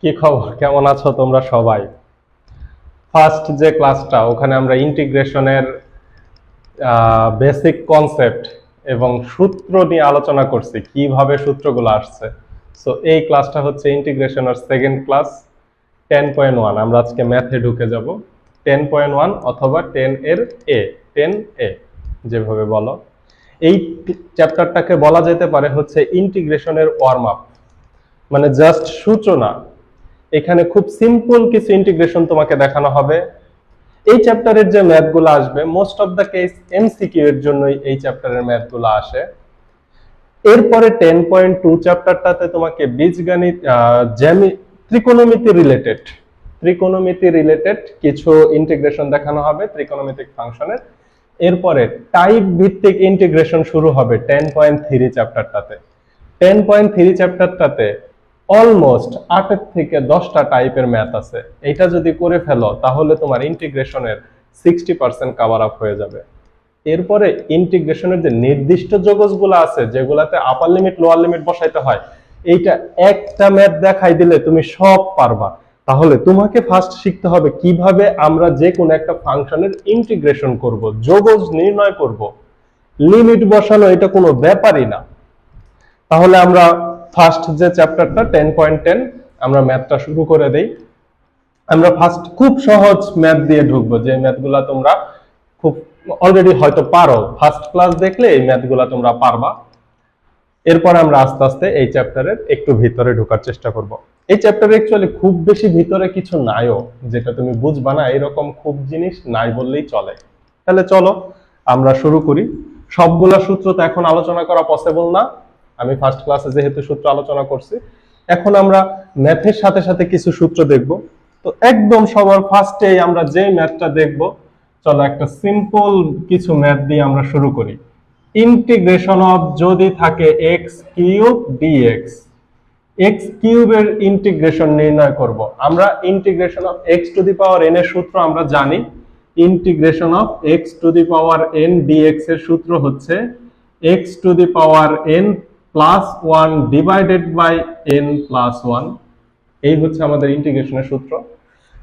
কি খবর, কেমন আছো তোমরা সবাই? ফার্স্ট যে ক্লাসটা, ওখানে আমরা ইন্টিগ্রেশনের বেসিক কনসেপ্ট এবং সূত্র নিয়ে আলোচনা করছি, কিভাবে সূত্রগুলো আসছে। সো এই ক্লাসটা হচ্ছে ইন্টিগ্রেশনের সেকেন্ড ক্লাস 10.1। আমরা আজকে ম্যাথে ঢুকে যাব। 10.1 অথবা 10 এর এ, 10A যেভাবে বলো। এই চ্যাপ্টারটাকে বলা যেতে পারে হচ্ছে ইন্টিগ্রেশনের ওয়ার্ম আপ, মানে জাস্ট সূচনা। এখানে খুব সিম্পল কিছু ইন্টিগ্রেশন তোমাকে দেখানো হবে। এই চ্যাপ্টারের যে ম্যাথগুলো আসবে, most of the case MCQ এর জন্যই এই চ্যাপ্টারের ম্যাথগুলো আসে। এরপরে 10.2 চ্যাপ্টারটাতে তোমাকে বীজগণিত, ত্রিকোণমিতি রিলেটেড কিছু ইন্টিগ্রেশন দেখানো হবে, ত্রিকোণমিতিক ফাংশনের। এরপরে টাইপ ভিত্তিক ইন্টিগ্রেশন শুরু হবে 10.3 চ্যাপ্টারটাতে। 10.3 চ্যাপ্টারটাতে অলমোস্ট 8 থেকে 10টা টাইপের ম্যাথ আছে। এটা যদি করে ফেলো তাহলে তোমার ইন্টিগ্রেশনের 60% কভার আপ হয়ে যাবে। এরপরে ইন্টিগ্রেশনের যে নির্দিষ্ট যোগজগুলো আছে, যেগুলাতে আপার লিমিট লোয়ার লিমিট বসাইতে হয়, এইটা একটা ম্যাথ দেখাই দিলে তুমি সব পারবা। তাহলে তোমাকে ফার্স্ট শিখতে হবে কিভাবে আমরা যে কোনো একটা ফাংশনের ইন্টিগ্রেশন করব, যোগজ নির্ণয় করব। লিমিট বসানো এটা কোনো ব্যাপারই না। তাহলে আমরা ফার্স্ট যে চ্যাপ্টারটা 10.10, আমরা ম্যাথটা শুরু করে দেই। আমরা ফার্স্ট খুব সহজ ম্যাথ দিয়ে ঢুকবো, যে ম্যাথগুলা তোমরা খুব অলরেডি হয়তো পারো, ফার্স্ট ক্লাস দেখলে এই ম্যাথগুলা তোমরা পারবা। এরপর আমরা আস্তে আস্তে এই চ্যাপ্টারের একটু ভিতরে ঢোকার চেষ্টা করব। এই চ্যাপ্টারে অ্যাকচুয়ালি খুব বেশি ভিতরে কিছু নাইও, যেটা তুমি বুঝবা না, এরকম খুব জিনিস নাই বললেই চলে। তাহলে চলো আমরা শুরু করি। সবগুলা সূত্র তো এখন আলোচনা করা পসিবল না, আমি ফার্স্ট ক্লাসে যেহেতু সূত্র আলোচনা করছি। এখন আমরা ম্যাথের সাথে সাথে কিছু সূত্র দেখব। তো একদম সবার ফার্স্টেই আমরা যে ম্যাথটা দেখব, চলো একটা সিম্পল কিছু ম্যাথ দিয়ে আমরা শুরু করি। ইন্টিগ্রেশন অফ যদি থাকে এক্স কিউব ডিএক্স, এক্স কিউবের ইন্টিগ্রেশন নির্ণয় করব। আমরা integration of x to the power n এর সূত্র আমরা জানি। Integration of x to the power n dx এর সূত্র হচ্ছে x to the power n plus 1 divided by n plus 1। এই হচ্ছে আমাদের ইন্টিগ্রেশনের সূত্র।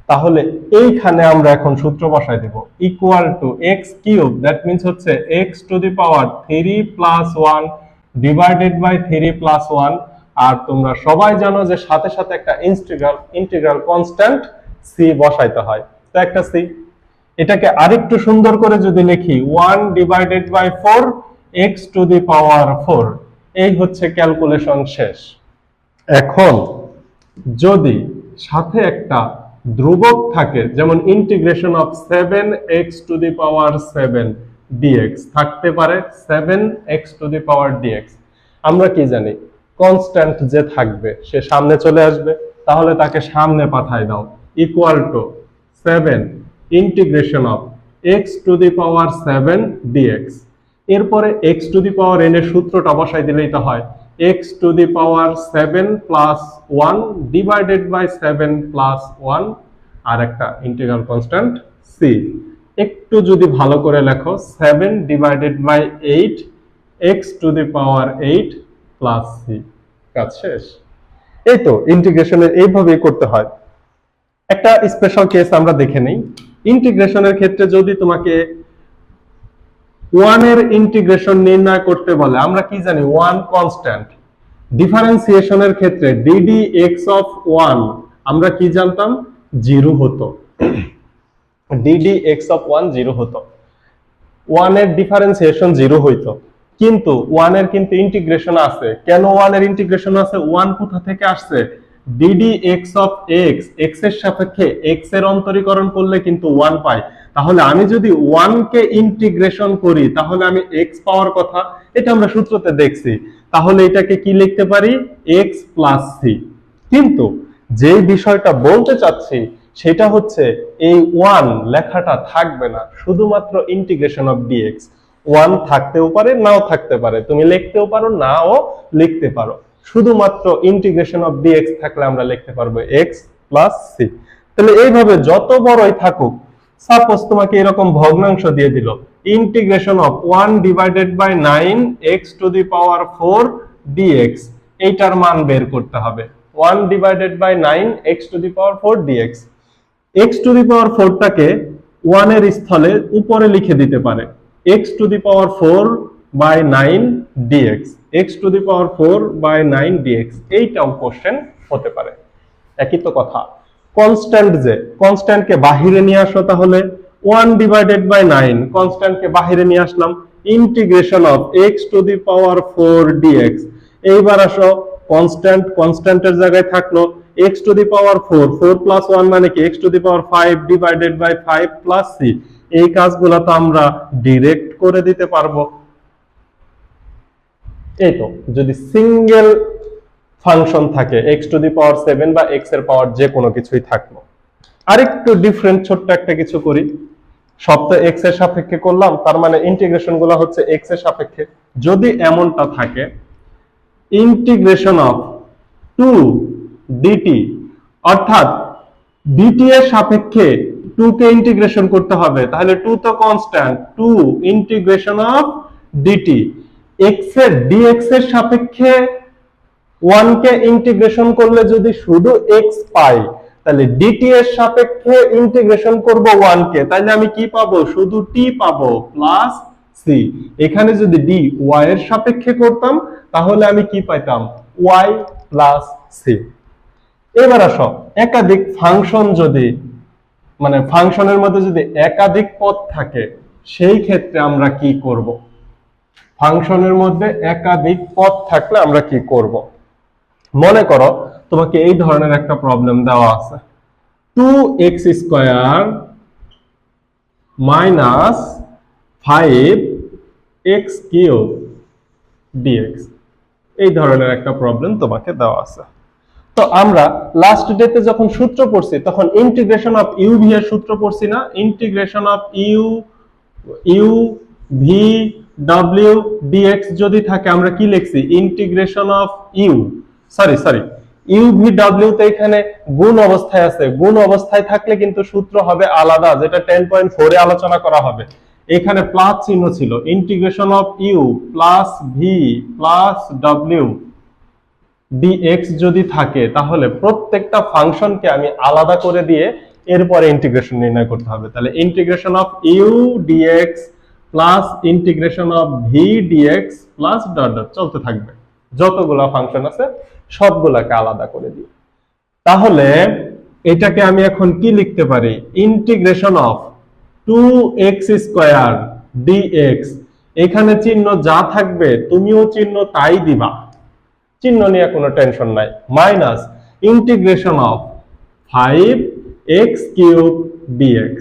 তাহলে এইখানে আমরা এখন সূত্র বসাই দেব, equal to x cube, that means হচ্ছে x to the power 3 plus 1 divided by 3 plus 1। আর তোমরা সবাই জানো যে সাথে সাথে একটা ইন্টিগ্রাল কনস্ট্যান্ট সি বসাইতে হয়, তো একটা সি। এটাকে আরেকটু সুন্দর করে যদি লিখি 1 divided by 4 x to the power 4। এই হচ্ছে ক্যালকুলেশন শেষ। এখন যদি সাথে একটা ধ্রুবক থাকে, যেমন integration of 7x two the power 7 dx থাকতে পারে, 7x two the power dx। আমরা কি জানি, কনস্ট্যান্ট যে থাকবে সে সামনে চলে আসবে, তাহলে তাকে সামনে পাঠায় দাও, equal to 7 integration of x to the power 7 dx। এরপরে x to the power n এর সূত্রটা বসাই দিলেই তো হয়, x to the power 7 plus 1 divided by 7 plus 1, আর একটা ইন্টিগ্রাল কনস্ট্যান্ট c। একটু যদি ভালো করে লেখো 7 divided by 8 x to the power 8 plus c। কাজ শেষ। এই তো ইন্টিগ্রেশনের এইভাবেই করতে হয়। একটা স্পেশাল কেস আমরা দেখে নেই। ইন্টিগ্রেশনের ক্ষেত্রে যদি তোমাকে 1 এর ইন্টিগ্রেশন নির্ণয় করতে বলে, আমরা কি জানি 1 কনস্ট্যান্ট। ডিফারেন্সিয়েশনের ক্ষেত্রে ডিডি এক্স অফ 1 আমরা কি জানতাম, 0 হতো। ডিডি এক্স অফ 1 0 হতো, 1 এর ডিফারেন্সিয়েশন 0 হইতো। কিন্তু 1 এর কিন্তু ইন্টিগ্রেশন আছে। কেন 1 এর ইন্টিগ্রেশন আছে? 1 কোথা থেকে আসছে? DD x of x, x এর সাপেক্ষে এক্স এর অন্তরীকরণ করলে কিন্তু 1 পাই। তাহলে আমি যদি 1 কে ইন্টিগ্রেশন করি তাহলে আমি x পাওয়ার কথা, এটা আমরা সূত্রতে দেখছি। তাহলে এটাকে কি লিখতে পারি, x প্লাস c। কিন্তু যে বিষয়টা বলতে চাচ্ছি সেটা হচ্ছে এই 1 লেখাটা থাকবে না, শুধুমাত্র ইন্টিগ্রেশন অফ dx। 1 থাকতেও পারে নাও থাকতে পারে, তুমি লিখতেও পারো নাও লিখতে পারো, শুধুমাত্র ইন্টিগ্রেশন অফ dx থাকলে আমরা লিখতে পারবো x প্লাস c। তাহলে এইভাবে যত বড়ই থাকুক, সাপোজ তোমাকে এরকম ভগ্নাংশ দিয়ে দিল, integration of 1 divided by 9 x to the power 4 dx, এইটার মান বের করতে হবে। 1 divided by 9 x to the power 4 dx। x to the power 4 টাকে 1 এর স্থলে উপরে লিখে দিতে পারে x to the power 4 by 9 dx, x to the power 4 by 9 dx। এইটাও কোশ্চেন হতে পারে। একই তো কথা। কনস্ট্যান্ট, যে কনস্ট্যান্টকে বাহিরে নিয়ে আসো, তাহলে 1 ডিভাইডেড বাই 9 কনস্ট্যান্টকে বাহিরে নিয়ে আসলাম, integration of x to the power 4 dx। এইবার আসো, কনস্ট্যান্ট কনস্ট্যান্টের জায়গায় থাকলো x to the power 4, 4 plus 1 মানে কি x to the power 5 divided by 5 plus c। এই কাজগুলো তো আমরা ডাইরেক্ট করে দিতে পারবো। এই তো, যদি সিঙ্গেল ফাংশন থাকে x টু দি পাওয়ার 7 বা x এর পাওয়ার যে কোনো কিছুই থাকলো। আরেকটু ডিফারেন্ট ছোট্ট একটা কিছু করি। সব তো x এর সাপেক্ষে করলাম, তার মানে ইন্টিগ্রেশন গুলো হচ্ছে x এর সাপেক্ষে। যদি এমনটা থাকে ইন্টিগ্রেশন অফ 2 dt, অর্থাৎ dt এর সাপেক্ষে 2 কে ইন্টিগ্রেশন করতে হবে, তাহলে 2 তো constant, 2 integration of dt, x এর dx এর সাপেক্ষে 1 কে ইন্টিগ্রেশন করলে যদি শুধু x পাই, তাহলে dt এর সাপেক্ষে ইন্টিগ্রেশন করব 1 কে, তাহলে আমি কি পাবো? শুধু t পাবো প্লাস c। এখানে যদি d y এর সাপেক্ষে করতাম তাহলে আমি কি পাইতাম? y plus c। এবার আসো, একাধিক ফাংশন যদি, মানে ফাংশনের মধ্যে যদি একাধিক পদ থাকে সেই ক্ষেত্রে আমরা কি করব? ফাংশনের মধ্যে একাধিক পদ থাকলে আমরা কি করব? মনে করো তোমাকে এই ধরনের একটা প্রবলেম দেওয়া আছে, 2x square minus 5x cube dx। এই ধরনের একটা প্রবলেম তোমাকে দেওয়া আছে। তো আমরা লাস্ট ডেতে যখন সূত্র পড়ছি তখন ইন্টিগ্রেশন অফ ইউ ভি এর সূত্র পড়ছি না? ইন্টিগ্রেশন অফ ইউ ভি ডব্লিউ ডিএক্স যদি থাকে আমরা কি লিখছি? ইন্টিগ্রেশন অফ ইউ ভি ডব্লিউ তে এখানে গুণ অবস্থায় আছে, গুণ অবস্থায় থাকলে কিন্তু সূত্র হবে আলাদা, যেটা 10.4 এ আলোচনা করা হবে। এখানে প্লাস চিহ্ন ছিল, integration of u plus v plus ডব্লিউ dx যদি থাকে তাহলে প্রত্যেকটা ফাংশনকে আমি আলাদা করে দিয়ে এরপরে ইন্টিগ্রেশন নির্ণয় করতে হবে। তাহলে integration of u dx plus integration of v dx plus dot dot চলতে থাকবে, যতগুলা ফাংশন আছে সবগুলাকে আলাদা করে দিই। তাহলে এটাকে আমি এখন কি লিখতে পারি? Integration of 2x square dx। এখানে চিহ্ন যা থাকবে তুমিও চিহ্ন তাই দিবা, চিহ্ন নিয়ে কোনো টেনশন নাই, minus integration of 5x cube dx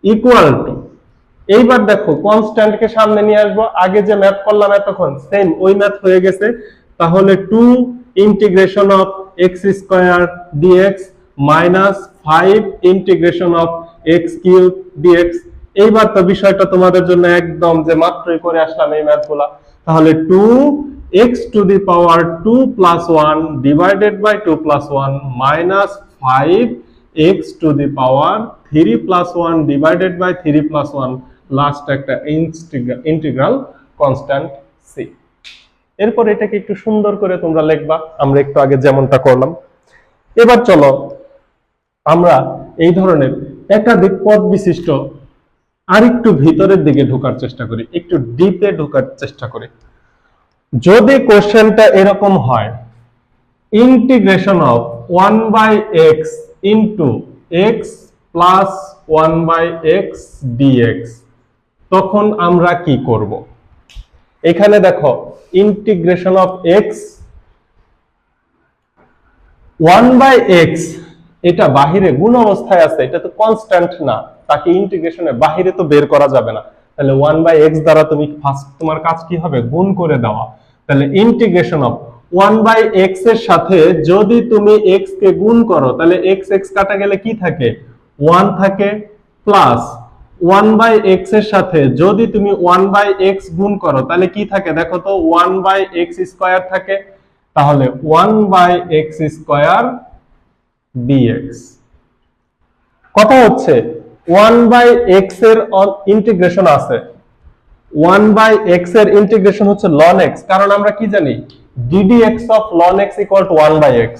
equal two, এইবার দেখো কনস্ট্যান্টকে সামনে নিয়ে আসবো, আগে যে ম্যাথ করলাম এতক্ষণ সেম ওই ম্যাথ হয়ে গেছে। তাহলে 2 integration of x square dx minus 5 integration of x cube dx। এইবার তো বিষয়টা তোমাদের জন্য একদম যে মাত্রই করে আসলাম এই ম্যাথগুলা। তাহলে 2x to the power 2 plus 1 divided by 2 plus 1 minus 5x to the power 3 plus 1 divided by 3 plus 1, last একটা ইন্টিগ্রাল কনস্ট্যান্ট c। এরপর এটাকে একটু সুন্দর করে তোমরা লিখবা, আমরা একটু আগে যেমনটা করলাম। এবার চলো আমরা এই ধরনের একাধিক পদ বিশিষ্ট আরেকটু ভিতরের দিকে ঢোকার চেষ্টা করি, একটু ডিপে ঢোকার চেষ্টা করি। যদি কোশ্চেনটা এরকম হয়, integration of 1/x into x plus 1/x dx, তখন আমরা কি করব? এখানে দেখো ইন্টিগ্রেশন অফ x 1/x, এটা বাহিরে গুণ অবস্থায় আছে, এটা তো কনস্ট্যান্ট না, তাকে ইন্টিগ্রেশনের বাহিরে তো বের করা যাবে না। তাহলে 1/x দ্বারা তুমি ফার্স্ট তোমার কাজ কি হবে? গুণ করে দেওয়া। তাহলে ইন্টিগ্রেশন অফ 1/x এর সাথে যদি তুমি x কে গুণ করো তাহলে x x কাটা গেলে কি থাকে? 1 থাকে, প্লাস 1/x এর সাথে যদি তুমি 1/x গুণ করো তাহলে কি থাকে? দেখো তো 1/x স্কয়ার থাকে, তাহলে 1/x স্কয়ার dx। কথা হচ্ছে 1/x এর ইন্টিগ্রেশন আছে, 1/x এর ইন্টিগ্রেশন হচ্ছে ln x, কারণ আমরা কি জানি? ddx of ln x equal to 1 by x,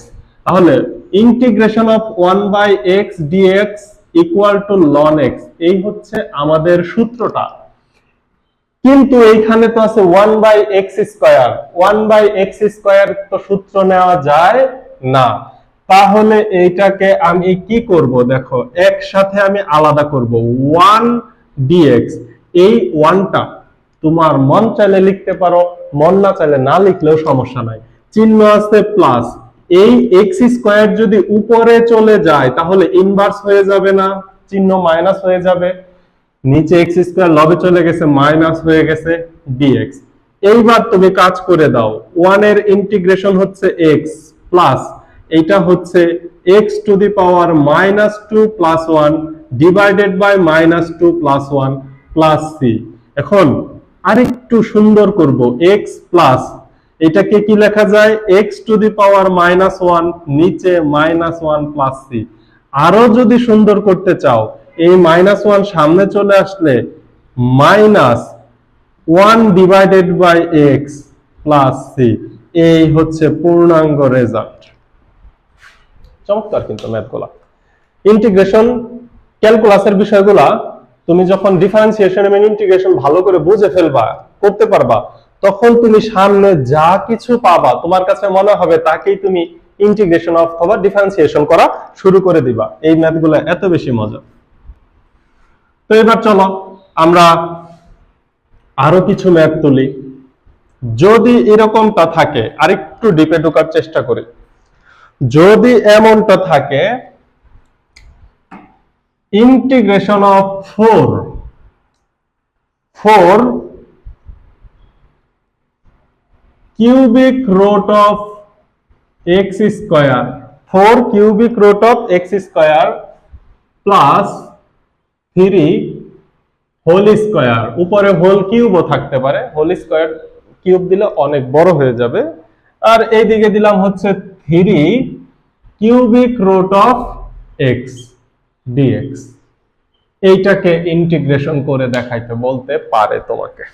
তাহলে integration of 1 by x dx equal to ln x, এই হচ্ছে আমাদের সূত্রটা। কিন্তু এইখানে তো আছে 1 by x square, 1 by x square তো সূত্র নেওয়া যায় না, তাহলে এইটাকে আমি কি করব দেখো, একসাথে আমি আলাদা করব 1 dx। এই 1টা তোমার মন চাইলে লিখতে পারো, মন না চাইলে না লিখলেও সমস্যা নাই, চিহ্ন আছে প্লাস। এই x স্কয়ার যদি উপরে চলে যায় তাহলে ইনভার্স হয়ে যাবে না, চিহ্ন মাইনাস হয়ে যাবে, নিচে x স্কয়ার লবে চলে গেছে, মাইনাস হয়ে গেছে dx। এইবার তুমি কাজ করে দাও, 1 এর ইন্টিগ্রেশন হচ্ছে x প্লাস এটা হচ্ছে x to the power -2 plus 1 divided by -2 plus 1 plus c। এখন আরেকটু সুন্দর করব, x প্লাস এটাকে কি লেখা যায়, x টু দি পাওয়ার -1 নিচে -1 প্লাস c। আরো যদি সুন্দর করতে চাও, এই -1 সামনে চলে আসলে -1 divided by x plus c, এই হচ্ছে পূর্ণাঙ্গ রেজাল্ট। চমৎকার কিন্তু ম্যাথগুলা। ইন্টিগ্রেশন ক্যালকুলাসের বিষয়গুলা তুমি যখন ডিফারেন্সিয়েশন এবং ইন্টিগ্রেশন ভালো করে বুঝে ফেলবা, করতে পারবা, তখন তুমি সামনে যা কিছু পাবা তোমার কাছে মনে হবে তাকেই তুমি ইন্টিগ্রেশন অথবা ডিফারেন্সিয়েশন করা শুরু করে দিবা। এই ম্যাথগুলো এত বেশি মজা। তো এবার চলো আমরা আরো কিছু ম্যাথ তুলি। যদি এরকমটা থাকে, আরেকটু ডিপে ঢোকার চেষ্টা করি, যদি এমনটা থাকে integration of 4 cubic root of x square, 4 cubic root of x square plus 3 whole square, উপরে হোল কিউবও থাকতে পারে, হোল স্কয়ার কিউব দিলে অনেক বড় হয়ে যাবে, আর এইদিকে দিলাম হচ্ছে 3 cubic root of x dx। এইটাকে ইন্টিগ্রেশন করে দেখাইতে বলতে পারে তোমাকে।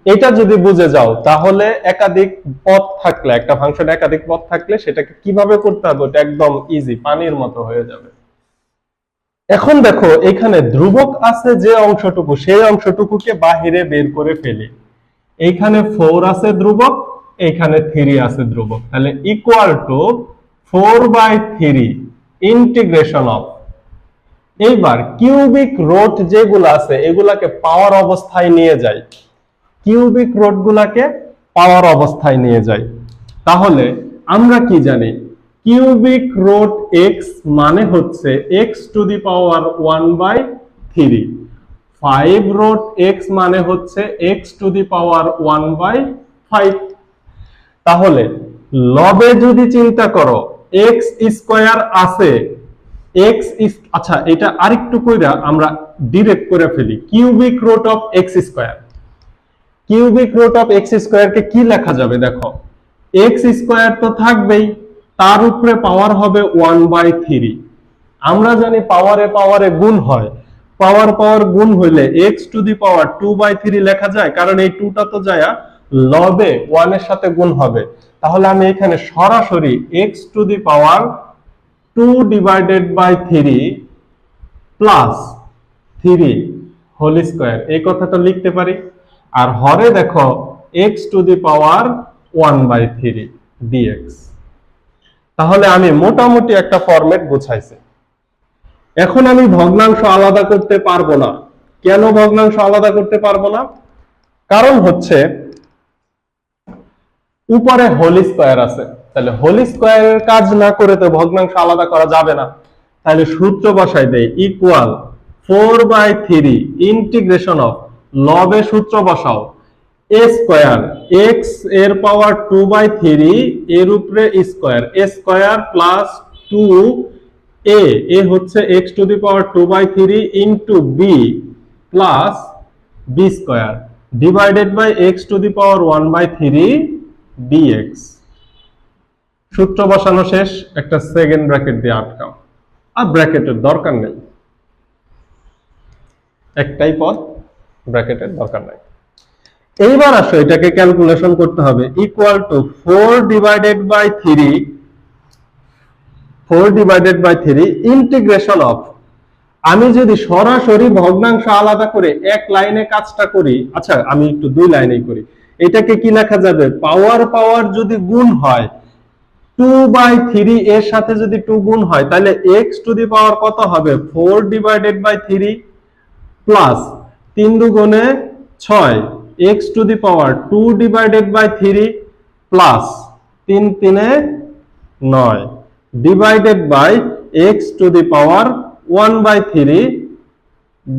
এটা যদি বুঝে যাও তাহলে একাধিক পদ থাকলে, একটা ফাংশনে একাধিক পদ থাকলে সেটাকে কিভাবে করতে হবে ওটা একদম ইজি, পানির মতো হয়ে যাবে। এখন দেখো এখানে ধ্রুবক আছে যে অংশটুকু, সেই অংশটুকুকে বাহিরে বের করে ফেলি। এইখানে 4 আছে ধ্রুবক, এইখানে 3 আছে ধ্রুবক, তাহলে ইকুয়াল টু 4/3 ইন্টিগ্রেশন অফ, এইবার কিউবিক রুট যেগুলো আছে এগুলাকে পাওয়ার অবস্থায় নিয়ে যাই, কিউবিক রুট গুলাকে পাওয়ার অবস্থায় নিয়ে যাই। তাহলে আমরা কি জানি, কিউবিক রুট x মানে হচ্ছে x to the power 1/3, 5 root x মানে হচ্ছে x টু দি পাওয়ার 1/5। তাহলে লবে যদি চিন্তা করো x স্কয়ার আছে, আচ্ছা এটা আরেকটু কইরা আমরা ডিরেক্ট করে ফেলি, cubic root of x square, cubic root of x square কে কি লেখা যাবে দেখো, x স্কয়ার তো থাকবেই, তার উপরে পাওয়ার হবে 1/3। আমরা জানি পাওয়ারে পাওয়ারে গুণ হয়, পাওয়ার গুণ হইলে x টু দি পাওয়ার 2/3 লেখা যায়, কারণ এই 2টা তো যায় লবে 1 এর সাথে গুণ হবে। তাহলে আমি এখানে সরাসরি x to the power 2 divided by 3 plus 3 whole square এই কথাটা লিখতে পারি। আর হরে দেখো x to the power 1/3 dx। তাহলে আমি মোটামুটি একটা ফরম্যাট বুঝাইছি। এখন আমি ভগ্নাংশ আলাদা করতে পারবো না। কেন ভগ্নাংশ আলাদা করতে পারবো না? কারণ হচ্ছে উপরে হোল স্কয়ার আছে, তাহলে হোল স্কয়ারের কাজ না করে তো ভগ্নাংশ আলাদা করা যাবে না। তাহলে সূত্র বসাই দেই, ইকুয়াল 4/3 ইন্টিগ্রেশন অফ, লবে সূত্র বসাও, a স্কয়ার x এর পাওয়ার 2/3 এর উপরে square, a square plus 2a, এ হচ্ছে x to the power 2/3 into b plus b square divided by x to the power 1/3 dx। সূত্র বসানো শেষ, একটা সেকেন্ড ব্র্যাকেট দিয়ে আটকাও, আর ব্র্যাকেটের দরকার নেই, একটাই পদ, ব্র্যাকেটের দরকার নাই। এইবার আসো এটাকে ক্যালকুলেশন করতে হবে, equal to 4 divided by 3 integration of, আমি যদি সরাসরি ভগ্নাংশ আলাদা করে এক লাইনে কাজটা করি, আচ্ছা আমি একটু দুই লাইনেই করি, এটাকে কি লেখা যাবে, পাওয়ার যদি গুণ হয় 2/3 এর সাথে যদি 2 গুণ হয় তাহলে x টু দি পাওয়ার কত হবে, 4 ডিভাইডেড বাই 3 প্লাস 3 দুগুণে 6 x to the power 2 divided by 3 plus 3 3 9 divided by x to the power 1/3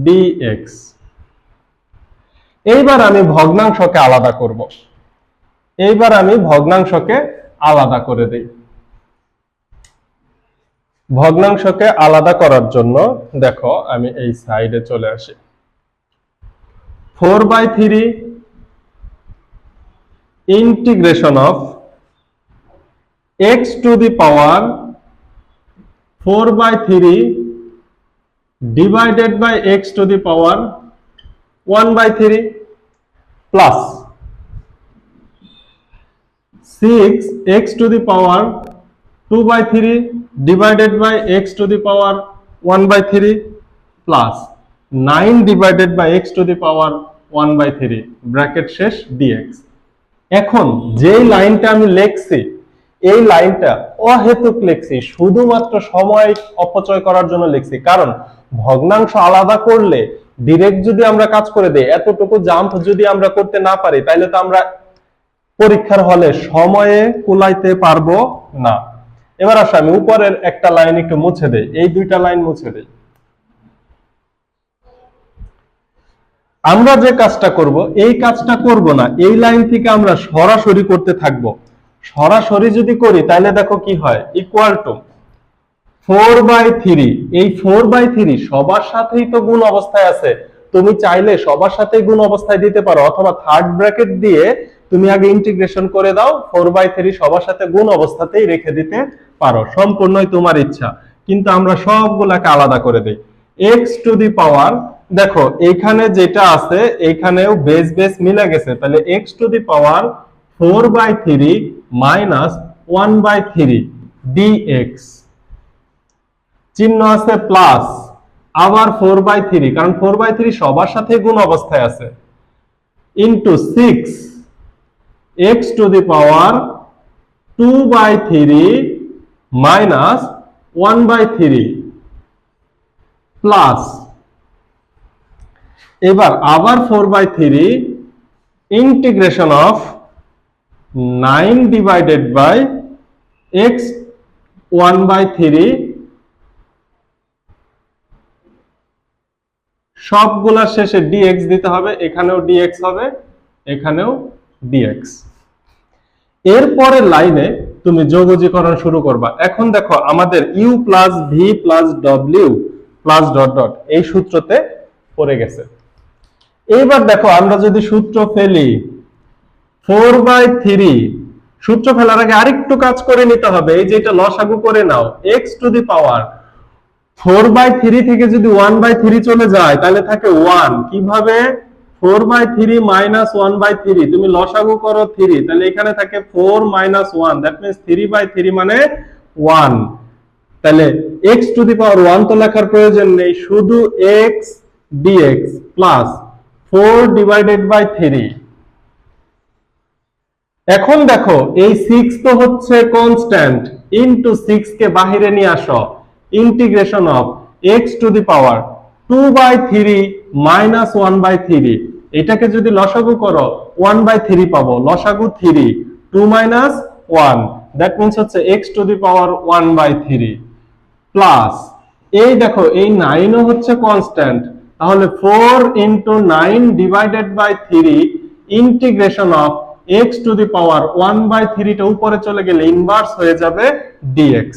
dx। এইবার আমি ভগ্নাংশকে আলাদা করব, এইবার আমি ভগ্নাংশকে আলাদা করে দেই। ভগ্নাংশকে আলাদা করার জন্য দেখো আমি এই সাইডে চলে আসি, 4/3 integration of x to the power 4/3 divided by x to the power 1/3 plus 6x to the power 2/3 divided by x to the power 1/3 plus 9 divided by x to the power 1/3 bracket শেষ dx। এখন যেই লাইনটা আমি লিখছি এই লাইনটা অহেতুক লিখছি, শুধুমাত্র সময় অপচয় করার জন্য লিখছি, কারণ ভগ্নাংশ আলাদা করলে ডাইরেক্ট যদি আমরা কাজ করে দেই, এতটুকু জাম্প যদি আমরা করতে না পারি তাহলে তো আমরা পরীক্ষার হলে সময়ে কুলাইতে পারবো না। এবার আসো আমি উপরের একটা লাইন একটু মুছে দেই, এই দুইটা লাইন মুছে দেই। আমরা যে কাজটা করব এই কাজটা করব না, এই লাইন থেকে আমরা সরাসরি করতে থাকব। সরাসরি যদি করি তাহলে দেখো কি হয়, ইকুয়াল টু 4/3, এই 4/3 সবার সাথেই তো গুণ অবস্থায় আছে, তুমি চাইলে সবার সাথেই গুণ অবস্থায় দিতে পারো, অথবা থার্ড ব্র্যাকেট দিয়ে তুমি আগে ইন্টিগ্রেশন করে দাও, 4/3 সবার সাথে গুণ অবস্থাতেই রেখে দিতে পারো, সম্পূর্ণই তোমার ইচ্ছা, কিন্তু আমরা সবগুলাকে আলাদা করে দেই। x টু দি পাওয়ার, দেখো এইখানে যেটা আছে এইখানেও বেস মিলে গেছে, তাহলে x to the power 4/3 minus 1/3 dx, চিহ্ন আছে প্লাস, আবার 4/3 কারণ 4/3 সবার সাথে গুণ অবস্থায় আছে, into 6x to the power 2/3 minus 1/3 plus, এবার আবার 4/3 integration of 9 divided by x 1/3, সবগুলা শেষে dx দিতে হবে, এখানেও dx হবে, এখানেও dx। এরপরে লাইনে তুমি যোগজীকরণ শুরু করবা। এখন দেখো আমাদের u plus v plus w plus dot dot এই সূত্রতে পড়ে গেছে। এইবার দেখো আমরা যদি সূত্র ফেলি 4/3, সূত্র ফেলার আগে আরেকটু কাজ করে নিতে হবে, এই যে এটা লসাগু করে নাও, x টু দি পাওয়ার 4/3 থেকে যদি 1/3 চলে যায় তাহলে থাকে 1, কিভাবে 4/3 মাইনাস 1/3, তুমি লসাগু করো 3, তাহলে এখানে থাকে 4 মাইনাস 1, দ্যাট মিন্স 3/3 মানে 1, তাহলে x টু দি পাওয়ার 1 তো লেখার প্রয়োজন নেই, শুধু x dx plus 4 divided by 3। এখন দেখো এই 6 তো হচ্ছে কনস্ট্যান্ট, ইনটু 6 কে বাহিরে নিয়ে আসো, integration of x to the power 2/3 minus 1/3, এটাকে যদি লসাগু করো 1/3 পাবো, লসাগু 3, 2 মাইনাস 1, দ্যাট মিন্স হচ্ছে x to the power 1/3 plus, এই দেখো এই 9 ও হচ্ছে কনস্ট্যান্ট, তাহলে 4 into 9 divided by 3 integration of x to the power 1/3 টা উপরে চলে গেলে ইনভার্স হয়ে যাবে dx,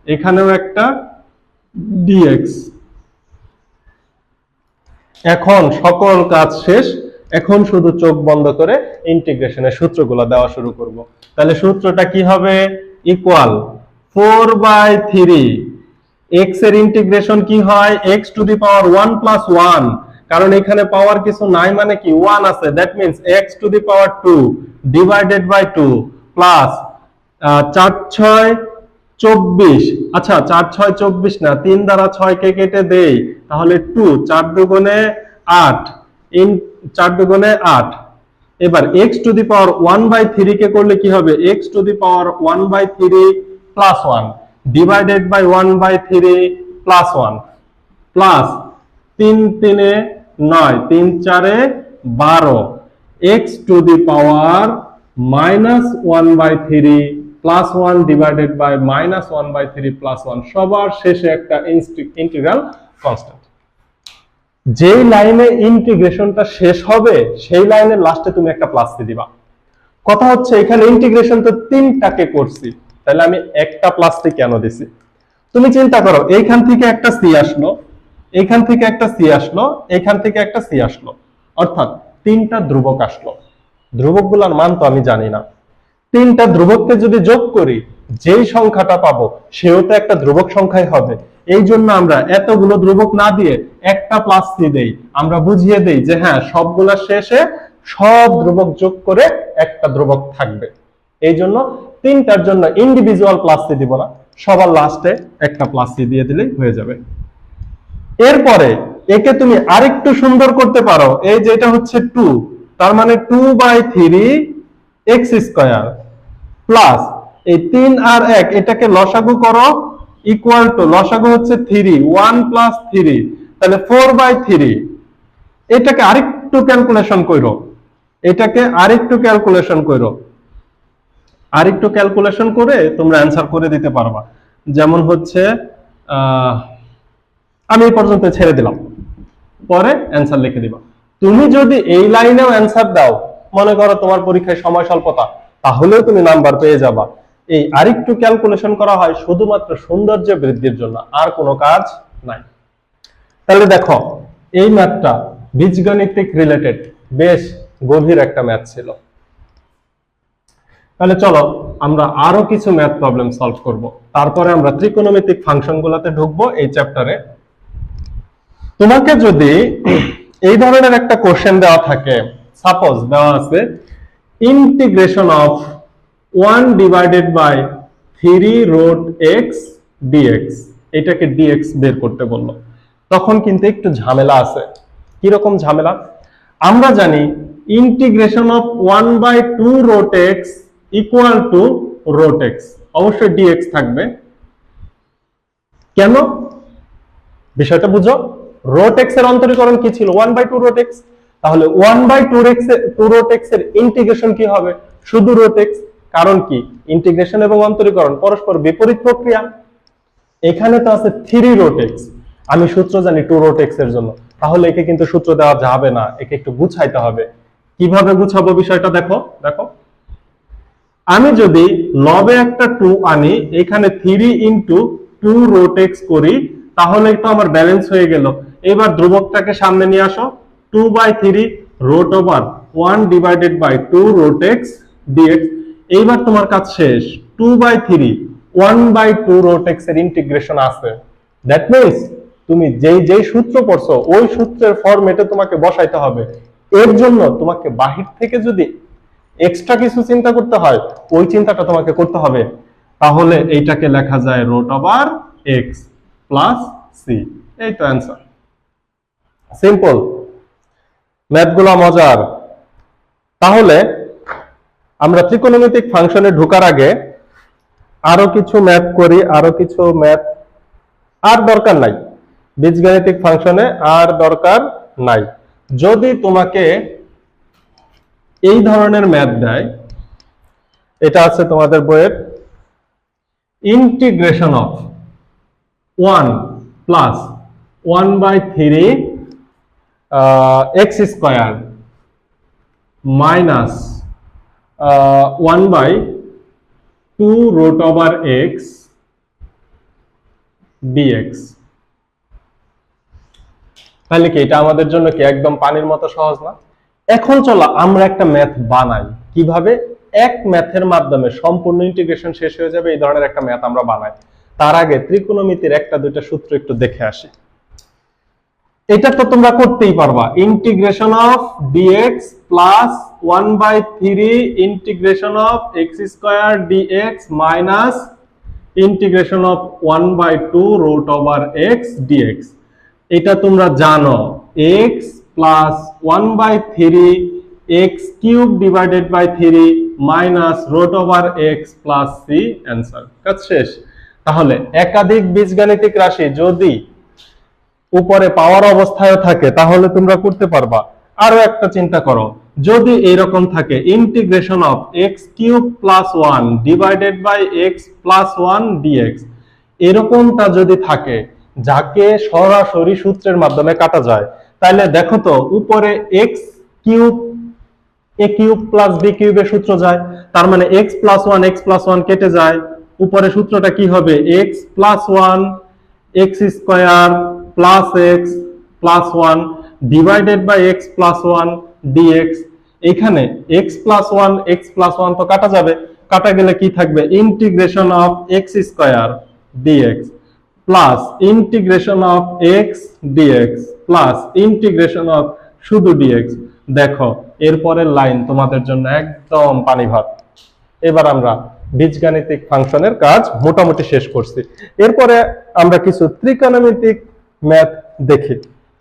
এখানেও একটা dx। এখন সকল কাজ শেষ, এখন শুধু চোখ বন্ধ করে ইন্টিগ্রেশনের সূত্রগুলো দেওয়া শুরু করব। তাহলে সূত্রটা কি হবে, ইকুয়াল 4/3, x এর ইন্টিগ্রেশন কি হয়, x to the power 1 plus 1, কারণ এখানে পাওয়ার কিছু নাই মানে কি 1 আছে, that means x to the power 2 divided by 2 plus 4 6 24। আচ্ছা 4 6 24 না, 3 দ্বারা 6 কে কেটে দেই, তাহলে 2 4 দুগুণে 8 ইন 4 দুগুণে 8। এবার x টু দি পাওয়ার 1/3 কে করলে কি হবে, x to the power 1/3 plus 1 divided by 1/3 plus 1 plus 3 3 9 3 4 12 x to the power minus 1/3 plus 1 divided by minus 1/3 plus 1, সবার শেষে একটা ইন্টিগ্রাল কনস্ট্যান্ট। যেই লাইনে ইন্টিগ্রেশনটা শেষ হবে সেই লাইনের লাস্টে তুমি একটা প্লাস দিয়ে দিবা। কথা হচ্ছে এখানে ইন্টিগ্রেশন তো 3টাকে করছি, তাহলে আমি একটা প্লাস দিয়ে কেন দিছি? তুমি চিন্তা করো, এইখান থেকে একটা সি আসলো, এইখান থেকে একটা সি আসলো, এইখান থেকে একটা সি আসলো, অর্থাৎ 3টা ধ্রুবক আসলো। ধ্রুবকগুলোর মান তো আমি জানি না, 3টা ধ্রুবককে যদি যোগ করি যেই সংখ্যাটা পাবো সেও তো একটা ধ্রুবক সংখ্যাই হবে। এই জন্য আমরা এতগুলো ধ্রুবক না দিয়ে একটা প্লাস সি দেই, আমরা বুঝিয়ে দেই যে হ্যাঁ সবগুলোর শেষে সব ধ্রুবক যোগ করে একটা ধ্রুবক থাকবে। এই জন্য 3টার জন্য ইন্ডিভিজুয়াল প্লাস সি দিব না, সবার লাস্টে একটা প্লাস সি দিয়ে দিলেই হয়ে যাবে। এরপরে একে তুমি আরেকটু সুন্দর করতে পারো, এই যে এটা হচ্ছে 2, তার মানে 2/3 x স্কয়ার প্লাস এই 3 আর 1 এটাকে লসাগু করো, ইকুয়াল টু লসাগু হচ্ছে 3 1 প্লাস 3, তাহলে 4/3। এটাকে আরেকটু ক্যালকুলেশন করো, এটাকে আরেকটু ক্যালকুলেশন করো, আরেকটু ক্যালকুলেশন করে তোমরা অ্যানসার করে দিতে পারবা। যেমন হচ্ছে আমি এই পর্যন্ত ছেড়ে দিলাম, পরে অ্যানসার লিখে দিবা। তুমি যদি এই লাইনেও অ্যানসার দাও, মনে করো তোমার পরীক্ষায় সময় স্বল্পতা, তাহলেও তুমি নাম্বার পেয়ে যাবা। এই আরেকটু ক্যালকুলেশন করা হয় শুধুমাত্র সৌন্দর্য বৃদ্ধির জন্য, আর কোনো কাজ নাই। তাহলে দেখো এই ম্যাথটা বীজগণিতিক রিলেটেড বেশ গভীর একটা ম্যাথ ছিল। তাহলে চলো আমরা আরো কিছু ম্যাথ প্রবলেম সলভ করব, তারপরে আমরা ত্রিকোণমিতিক ফাংশনগুলোতে ঢুকবো এই চ্যাপ্টারে। তোমাকে যদি এই ধরনের একটা কোশ্চেন দেওয়া থাকে, সাপোজ দেওয়া আছে integration of 1 divided by 3 root x dx, এটাকে dx বের করতে বললো, তখন কিন্তু একটু ঝামেলা আছে। কিরকম ঝামেলা? আমরা জানি integration of 1/2 root x equal to root x, অবশ্যই dx থাকবে। কেন? বিষয়টা বুঝো। রুট x এর অন্তরীকরণ কি ছিল? 1/2 রুট x, তাহলে 1/2 রুট x এর ইন্টিগ্রেশন কি হবে? শুধু রুট x। কারণ কি? ইন্টিগ্রেশন এবং অন্তরীকরণ পরস্পর বিপরীত প্রক্রিয়া। এখানে তো আছে 3 রুট x, আমি সূত্র জানি 2 রুট x এর জন্য, তাহলে একে কিন্তু সূত্র দেওয়া যাবে না, একে একটু গুছাইতে হবে। কিভাবে গুছাবো বিষয়টা দেখো। দেখো আমি যদি লবে একটা 2 আনি, এখানে 3 ইনটু 2 রুট x করি, তাহলে তো আমার ব্যালেন্স হয়ে গেল। এবার ধ্রুবকটাকে সামনে নিয়ে আসো, 2/3 root over 1 divided by 2 root x dx। এইবার তোমার কাজ শেষ। 2/3 1/2 রুট x এর ইন্টিগ্রেশন আছে, দ্যাট মিন্স তুমি যেই সূত্র পড়ছো ওই সূত্রের ফরম্যাটে তোমাকে বসাইতে হবে। এর জন্য তোমাকে বাহির থেকে যদি এক্সট্রা কিছু চিন্তা করতে হয়, ওই চিন্তাটা তোমাকে করতে হবে। তাহলে এইটাকে লেখা যায় root over x plus c, এই তো অ্যান্সার। সিম্পল, ম্যাথগুলো মজার। তাহলে আমরা ত্রিকোণমিতিক ফাংশনে ঢোকার আগে আরো কিছু ম্যাথ করি, আরো কিছু ম্যাথ আর দরকার নাই, বীজগাণিতিক ফাংশনে আর দরকার নাই। যদি তোমাকে এই ধরনের ম্যাথ দেয়, এটা আছে তোমাদের বইয়ের, integration of 1 plus 1/3 x square minus 1/2 root over x dx, তাহলে কি এটা আমাদের জন্য কি একদম পানির মতো সহজ না? এখন চলো আমরা একটা ম্যাথ বানাই, কিভাবে এক ম্যাথের মাধ্যমে সম্পূর্ণ ইন্টিগ্রেশন শেষ হয়ে যাবে এই ধরনের একটা ম্যাথ আমরা বানাই। তার আগে ত্রিকোণমিতির একটা দুইটা সূত্র একটু দেখে আসি। এটা তো তোমরা করতেই পারবা, integration of dx plus 1/3 integration of x square dx minus integration of 1/2 root over x dx. এটা তোমরা জানো, x plus 1/3 x cube divided by 3 minus root over x plus c. Answer, কাজ শেষ। তাহলে একাধিক বীজগাণিতিক রাশি যদি উপরে পাওয়ার অবস্থায় থাকে তাহলে তোমরা করতে পারবা। আরো একটা চিন্তা করো, যদি এরকম থাকে integration of x cube plus 1 divided by x plus 1 dx, এরকমটা যদি থাকে যাকে সরাসরি সূত্রের মাধ্যমে কাটা যায়, তাহলে দেখো তো উপরে এক্স কিউব এ কিউব প্লাস বি কিউবের সূত্র যায়, তার মানে এক্স প্লাস 1 কেটে যায়, উপরে সূত্রটা কি হবে, x plus 1 x square plus x plus 1 divided by x plus 1 dx. এখানে এক্স প্লাস 1 তো কাটা যাবে, কাটা গেলে কি থাকবে, integration of x square dx plus integration of x dx plus integration of শুধু ডিএক্স। দেখো এরপরের লাইন তোমাদের জন্য একদম পানি ভাত। এবার আমরা বীজগাণিতিক ফাংশনের কাজ মোটামুটি শেষ করছি। এরপরে আমরা কিছু ত্রিকোণমিতিক ম্যাথ দেখি,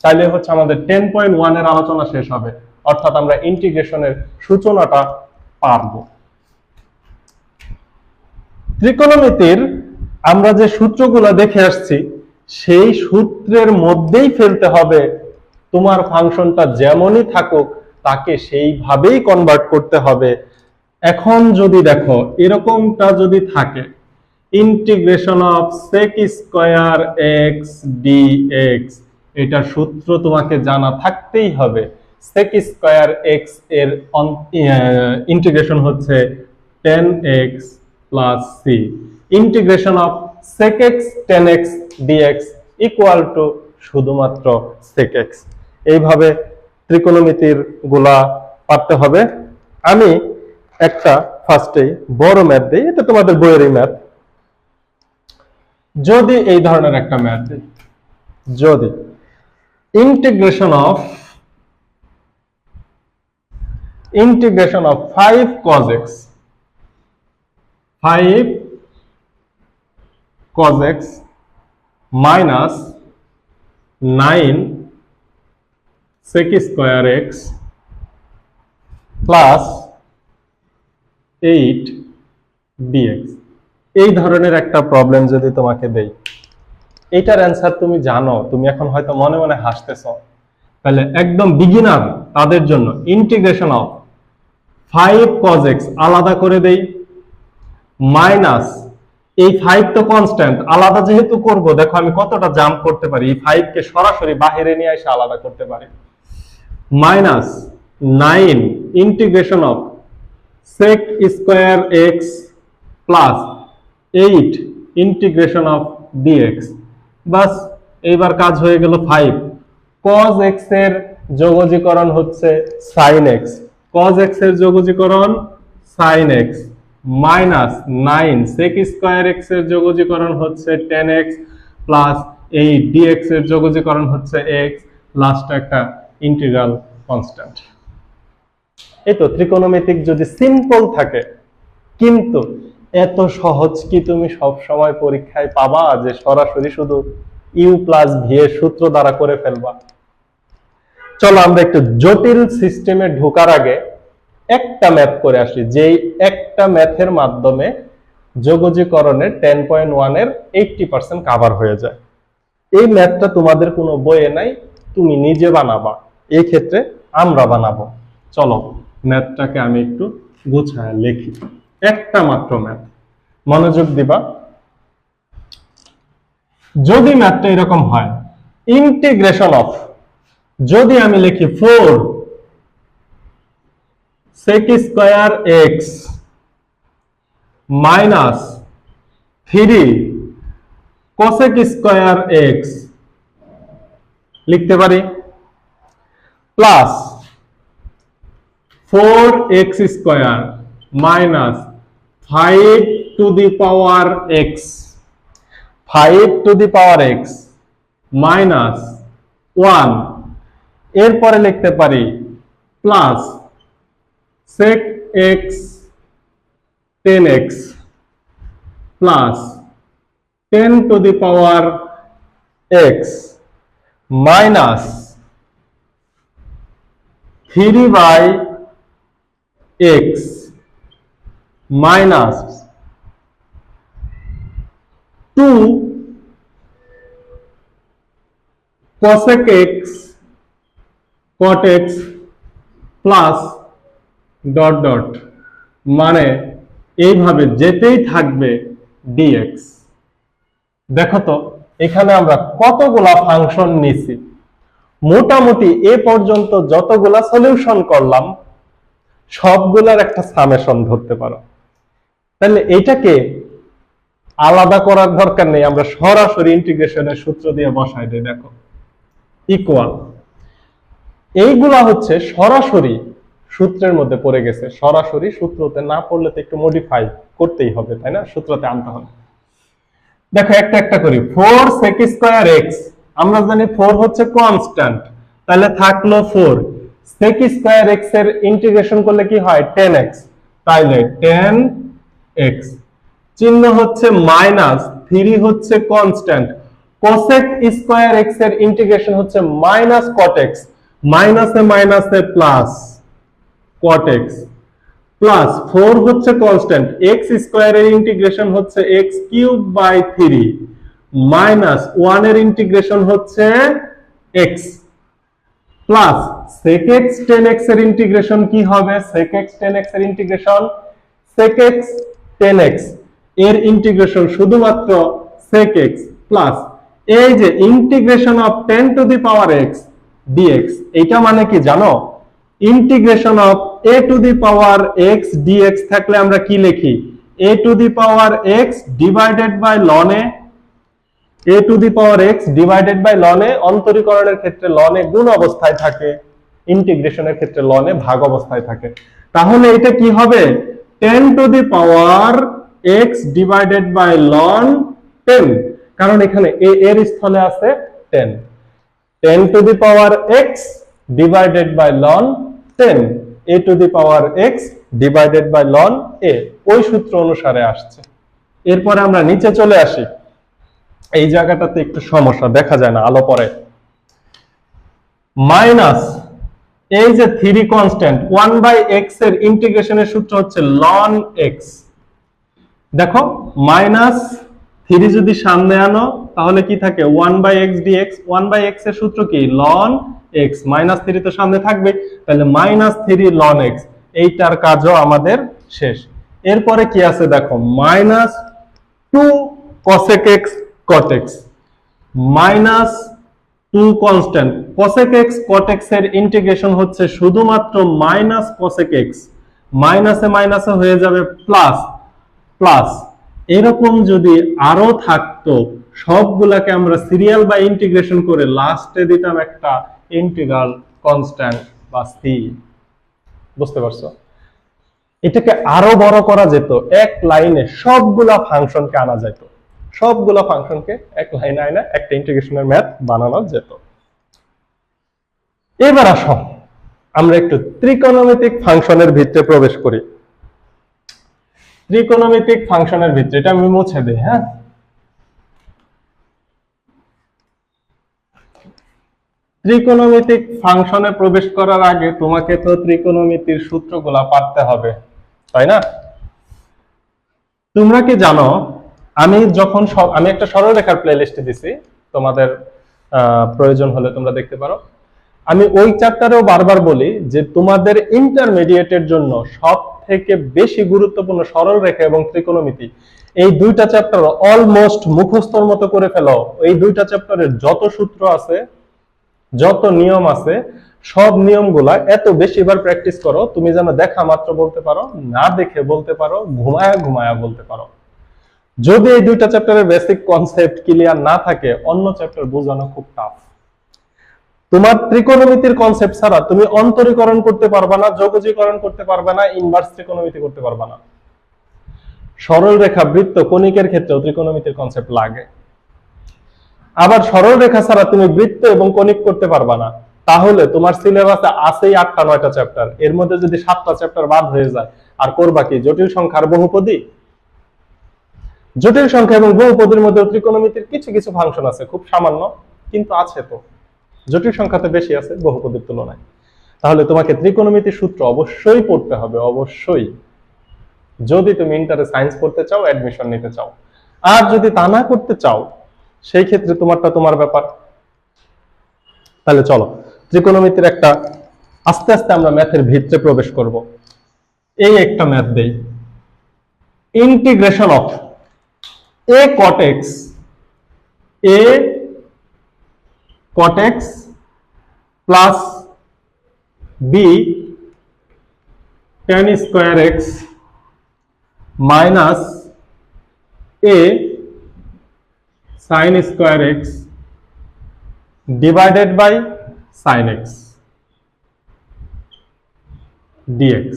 তাহলে হচ্ছে আমাদের 10.1 এর আলোচনা শেষ হবে, অর্থাৎ আমরা ইন্টিগ্রেশনের সূচনাটা পারবো। ত্রিকোণমিতির আমরা যে সূত্রগুলো দেখে আসছি সেই সূত্রের মধ্যেই ফেলতে হবে, তোমার ফাংশনটা যেমনই থাকুক তাকে সেইভাবেই কনভার্ট করতে হবে। এখন যদি দেখো এরকমটা যদি থাকে, integration of sec square x dx, এটা সূত্র তোমাকে জানা থাকতেই হবে। সেক স্কয়ার এক্স এর ইন্টিগ্রেশন হচ্ছে 10x plus c, integration of sec x 10x dx equal to শুধুমাত্র sec x। এইভাবে ত্রিকোণমিতির গুলা পারতে হবে। আমি একটা ফার্স্টে বড় ম্যাথ দিই, এটা তোমাদের বইয়েরই ম্যাথ। যদি এই ধরনের একটা ম্যাথ দিই, যদি integration of 5 cos x 5 cos x minus 9 sec square x plus 8 dx, এই ধরনের একটা প্রবলেম যদি তোমাকে দেই, এটার অ্যান্সার তুমি জানো, তুমি এখন হয়তো মনে মনে হাসতেছ, তাহলে একদম বিগিনার তাদের জন্য ইন্টিগ্রেশন অফ 5 cos x আলাদা করে দেই, মাইনাস এই 5 তো কনস্ট্যান্ট, আলাদা যেহেতু করব, দেখো আমি কতটা জাম্প করতে পারি, এই 5 কে সরাসরি বাইরে নিয়ে এসে আলাদা করতে পারি, minus 9 integration of sec square x plus 8 integration of dx। বাস এইবার কাজ হয়ে গেল। 5 cos x এর যোগজীকরণ হচ্ছে sin x, cos x এর যোগজীকরণ sin x, minus 9 sec square x এর যোগজীকরণ হচ্ছে 10x প্লাস 8 dx এর যোগজীকরণ হচ্ছে x, লাস্ট একটা ইন্টিগ্রাল কনস্ট্যান্ট। এই তো ত্রিকোণমিতিক যদি সিম্পল থাকে, কিন্তু এত সহজ কি তুমি সব সময় পরীক্ষায় পাবা যে সরাসরি শুধু u প্লাস ভি এর সূত্র দ্বারা করে ফেলবা? চলো আমরা একটু জটিল সিস্টেমে ঢোকার আগে একটা ম্যাথ করে আসি, যেই একটা ম্যাথের মাধ্যমে যোগজীকরণের 10.1 এর 80% কভার হয়ে যায়। এই ম্যাথটা তোমাদের কোনো বইয়ে নাই, তুমি নিজে বানাবা, এই ক্ষেত্রে আমরা বানাবো। চলো ম্যাথটাকে আমি একটু গুছায় লিখি, একটা মাত্র ম্যাথ, মনোযোগ দিবা। যদি ম্যাথটা এরকম হয়, ইন্টিগ্রেশন অফ, যদি আমি লিখি 4 sec square x minus 3 cosec square x লিখতে পারি, plus 4x square minus 5 two the power x, 5 two the power x minus 1, এরপরে লিখতে পারি plus sec x tan x plus 10 to the power x minus 3 by x minus 2 cosec x cot x plus dot dot, মানে এইভাবে যেতেই থাকবে dx। দেখো তো এখানে আমরা কতগুলা ফাংশন নিছি, মোটামুটি এ পর্যন্ত যতগুলা সলিউশন করলাম সবগুলার একটা সামেশন ধরতে পারো। তাহলে এটাকে আলাদা করার দরকার নেই, আমরা সরাসরি ইন্টিগ্রেশনের সূত্র দিয়ে বসাই দিই। দেখো ইকুয়াল, এইগুলা হচ্ছে সরাসরি সূত্রের মধ্যে পড়ে গেছে, সরাসরি সূত্রতে না পড়লে তো একটু মডিফাই করতেই হবে, তাই না? সূত্রতে আনতে হবে। দেখো একটা একটা করি। 4 sec স্কয়ার x, আমরা জানি 4 হচ্ছে কনস্ট্যান্ট, তাহলে থাকলো 4 sec স্কয়ার x এর ইন্টিগ্রেশন করলে কি হয় 10x, তাইলে 10x, চিহ্ন হচ্ছে মাইনাস, 3 হচ্ছে কনস্ট্যান্ট, cosec স্কয়ার x এর ইন্টিগ্রেশন হচ্ছে মাইনাস cot x, মাইনাসে মাইনাসে প্লাস cot x, প্লাস 4 হচ্ছে কনস্ট্যান্ট, x স্কয়ার এর ইন্টিগ্রেশন হচ্ছে x কিউব বাই 3 মাইনাস 1 এর ইন্টিগ্রেশন হচ্ছে x, plus sec x tan x এর ইন্টিগ্রেশন কি হবে? sec x tan x এর integration sec x tan x এর ইন্টিগ্রেশন শুধুমাত্র sec x, প্লাস এই যে integration of 10 to the power x dx, এটা মানে কি জানো? Integration of a to the power x dx থাকলে আমরা কি লিখি? a to the power x divided by ln a to the power x divided by ln a, অন্তরীকরণের ক্ষেত্রে ln a গুণ অবস্থায় থাকে, ইন্টিগ্রেশনের ক্ষেত্রে ln a ভাগ অবস্থায় থাকে। তাহলে এটা কি হবে? 10 to the power x divided by ln 10, কারণ এখানে a এর স্থলে আছে 10, 10 to the power x divided by ln 10, a to the power x divided by ln a, ওই সূত্র অনুসারে আসছে। এরপরে আমরা নিচে চলে আসি, এই জায়গাটাতে একটু সমস্যা, দেখা যায় না আলো পড়ে। মাইনাস এই যে 3 কনস্ট্যান্ট, 1 বাই x এর ইন্টিগ্রেশনের সূত্র হচ্ছে ln x। দেখো মাইনাস 3 যদি সামনে আনো তাহলে কি থাকে? 1 by x dx, 1 by x এর সূত্র কি? ln x, মাইনাস 3 তো সামনে থাকবে, তাহলে মাইনাস 3 ln x, এইটার কাজও আমাদের শেষ। এরপরে কি আছে দেখো, minus 2 cosec x cot x, minus 2 constant, cosec x cot x এর ইন্টিগ্রেশন হচ্ছে শুধুমাত্র মাইনাস cosec x, মাইনাসে মাইনাসে হয়ে যাবে প্লাস, প্লাস এরকম যদি আরো থাকতো সবগুলাকে আমরা সিরিয়াল বা ইন্টিগ্রেশন করে লাস্টে দিতাম একটা ইন্টিগ্রাল কনস্ট্যান্ট বা সি। বুঝতে পারছো? এটাকে আরো বড় করা যেত, এক লাইনে সবগুলা ফাংশনকে আনা যেত, সবগুলা ফাংশনকে এক লাইনে আনা একটা ইন্টিগ্রেশনের ম্যাথ বানানো যেত। এবার আসো আমরা একটু ত্রিকোণমিতিক ফাংশনের ভিতরে প্রবেশ করি। ত্রিকোণমিতিক ফাংশনের ভিতরে, এটা আমি মুছে দিই। হ্যাঁ, ত্রিকোণমিতিক ফাংশনে প্রবেশ করার আগে তোমাকে তো ত্রিকোণমিতির সূত্রগুলা পারতে হবে, তাই না? তোমরা কি জানো, আমি একটা সরলরেখার প্লেলিস্টে দিছি, তোমাদের প্রয়োজন হলে তোমরা দেখতে পারো। আমি ওই চ্যাপ্টারেও বারবার বলি যে তোমাদের ইন্টারমিডিয়েটের জন্য সব থেকে বেশি গুরুত্বপূর্ণ সরলরেখা এবং ত্রিকোণমিতি, এই দুইটা চ্যাপ্টার অলমোস্ট মুখস্থর মতো করে ফেলো। এই দুইটা চ্যাপ্টারের যত সূত্র আছে, যত নিয়ম আছে, সব নিয়মগুলা এত বেশিবার প্র্যাকটিস করো, তুমি যেন দেখা মাত্র বলতে পারো, না দেখে বলতে পারো, ঘুমায়া ঘুমায়া বলতে পারো। যদি এই দুইটা চ্যাপ্টারের বেসিক কনসেপ্ট ক্লিয়ার না থাকে, অন্য চ্যাপ্টার বোঝানো খুব টাফ। তোমার ত্রিকোণমিতির কনসেপ্ট ছাড়া তুমি অন্তরীকরণ করতে পারবে না, যোগজীকরণ করতে পারবে না, ইনভার্স ত্রিকোণমিতি করতে পারবে না। সরল রেখা, বৃত্ত, কণিকের ক্ষেত্রেও ত্রিকোণমিতির কনসেপ্ট লাগে। আবার সরল রেখা ছাড়া তুমি বৃত্ত এবং কনিক করতে পারবা না। তাহলে তোমার সিলেবাসে আছেই 8টা-9টা চ্যাপ্টার, এর মধ্যে যদি 7টা চ্যাপ্টার বাদ হয়ে যায়, আর করবা কি? জটিল সংখ্যা আর বহুপদী। জটিল সংখ্যা এবং বহুপদীর মধ্যে ত্রিকোণমিতির কিছু কিছু ফাংশন আছে, খুব সামান্য, কিন্তু আছে। তো জটিল সংখ্যাতে বেশি আছে বহুপদীর তুলনায়। তাহলে তোমাকে ত্রিকোণমিতির সূত্র অবশ্যই পড়তে হবে, অবশ্যই, যদি তুমি ইন্টারে সায়েন্স পড়তে চাও, অ্যাডমিশন নিতে চাও। আর যদি তা না করতে চাও, সেই ক্ষেত্রে তোমারটা তোমার ব্যাপার। তাহলে চলো ত্রিকোণমিতির একটা আস্তে আস্তে আমরা ম্যাথের ভিতরে প্রবেশ করব। এই একটা ম্যাথ দেই, integration of a cot x plus b tan square x minus a sin square x divided by sin x dx।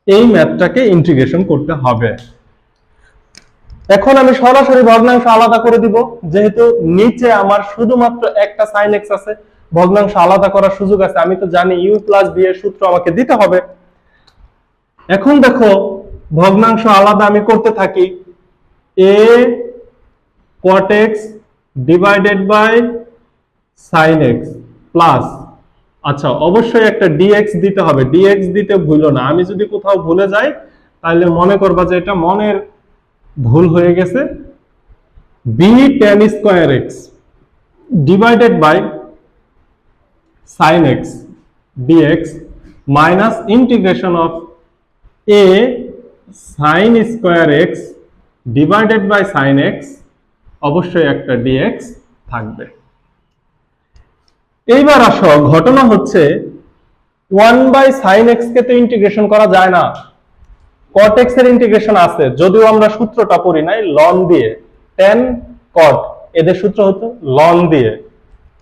এই ম্যাথটাকে ইন্টিগ্রেশন করতে হবে। এখন আমি সরাসরি ভগ্নাংশ আলাদা করে দিব, যেহেতু নিচে আমার শুধুমাত্র একটা sin x আছে, ভগ্নাংশ আলাদা করার সুযোগ আছে। আমি তো জানি u প্লাস b এর সূত্র আমাকে দিতে হবে। এখন দেখো ভগ্নাংশ আলাদা আমি করতে থাকি, a cot x divided by sin x plus, আচ্ছা অবশ্যই একটা dx দিতে হবে, dx দিতে ভুলো না। আমি যদি কোথাও ভুলে যাই তাহলে মনে করবা যে এটা মনের ভুল হয়ে গেছে। b tan square x divided by sin x dx minus integration of a sin square x divided by sin x, অবশ্যই একটা dx থাকবে। এইবার আসো, ঘটনা হচ্ছে 1/sin x কে তো ইন্টিগ্রেশন করা যায় না, cot x এর ইন্টিগ্রেশন আছে, যদিও আমরা সূত্রটা পড়ি নাই ln দিয়ে, tan cot এদের সূত্র হতো ln দিয়ে।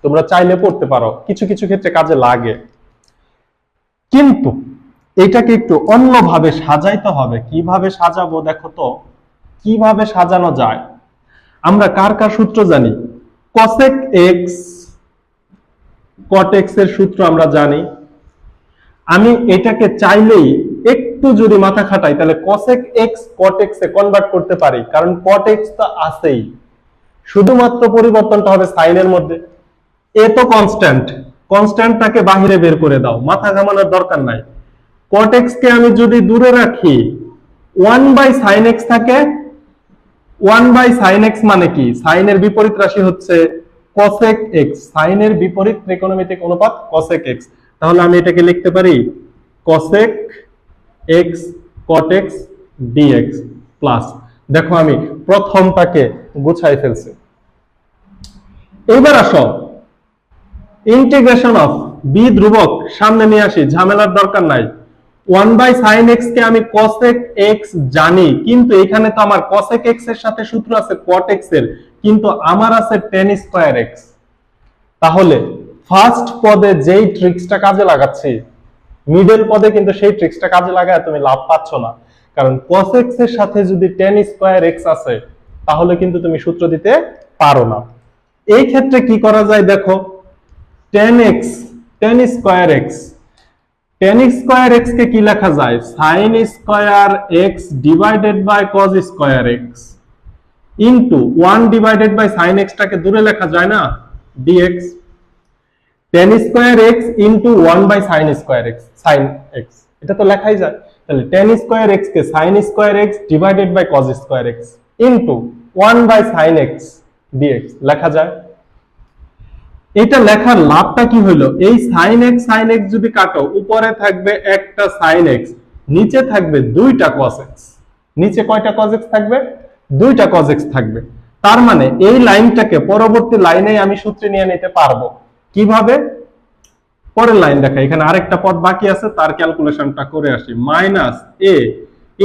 তোমরা চাইলে পড়তে পারো, কিছু কিছু ক্ষেত্রে কাজে লাগে। কিন্তু এটাকে একটু অন্যভাবে সাজাইতে হবে। কিভাবে সাজাবো দেখো তো, কিভাবে সাজানো যায়। আমরা কার কার সূত্র জানি? cosec x cot x এর সূত্র আমরা জানি। আমি এটাকে চাইলেই একটু যদি মাথা খাটাই তাহলে cosec x cot x এ কনভার্ট করতে পারি, কারণ cot x তো আছেই, শুধুমাত্র পরিবর্তনটা হবে সাইনের মধ্যে। এ তো কনস্ট্যান্ট, কনস্ট্যান্টটাকে বাহিরে বের করে দাও, মাথা ঘামানোর দরকার নাই। cot x কে আমি যদি দূরে রাখি, 1/sin x থাকে, 1/sin x মানে কি? সাইনের বিপরীত রাশি হচ্ছে cosec x, সাইনের বিপরীত ত্রিকোণমিতিক অনুপাত cosec x। তাহলে আমি এটাকে লিখতে পারি cosec x cot x dx plus, দেখো আমি প্রথমটাকে গুছাই ফেলছি। এবার আসো ইন্টিগ্রেশন অফ b ধ্রুবক সামনে নিয়ে আসি, ঝামেলার দরকার নাই। 1/sin x কে আমি cosec x জানি, কিন্তু এখানে তো আমার cosec x এর সাথে সূত্র আছে cot x এর, কিন্তু আমার আছে tan square x। তাহলে ফার্স্ট পদে যেই ট্রিক্সটা কাজে লাগাচ্ছি, মিডল পদে কিন্তু সেই ট্রিক্সটা কাজে লাগায় তুমি লাভ পাচ্ছ না। কারণ cos x এর সাথে যদি tan square x আছে, তাহলে কিন্তু তুমি সূত্র দিতে পারো না। এই ক্ষেত্রে কি করা যায় দেখো, tan square x, tan square x কে কি লেখা যায়? sin square x divided by cos square x into 1 divided by sin x টাকে দূরে লেখা যায় না, dx। tan square x into 1/sin square x, sin x, এটা তো লেখাই যায়। তাহলে tan square x কে sin square x divided by cos square x into 1/sin x dx লেখা যায়। এটা লেখার লাভটা কি হলো? এই sin x যদি কাটো, উপরে থাকবে একটা sin x, নিচে থাকবে দুইটা cos x। নিচে কয়টা cos x থাকবে? দুইটা cos x থাকবে। তার মানে এই লাইনটাকে পরবর্তী লাইনে আমি সূত্রে নিয়ে নিতে পারবো। কিভাবে? পরের লাইন দেখা, এখানে আরেকটা পদ বাকি আছে, তার ক্যালকুলেশনটা করে আসি। Minus a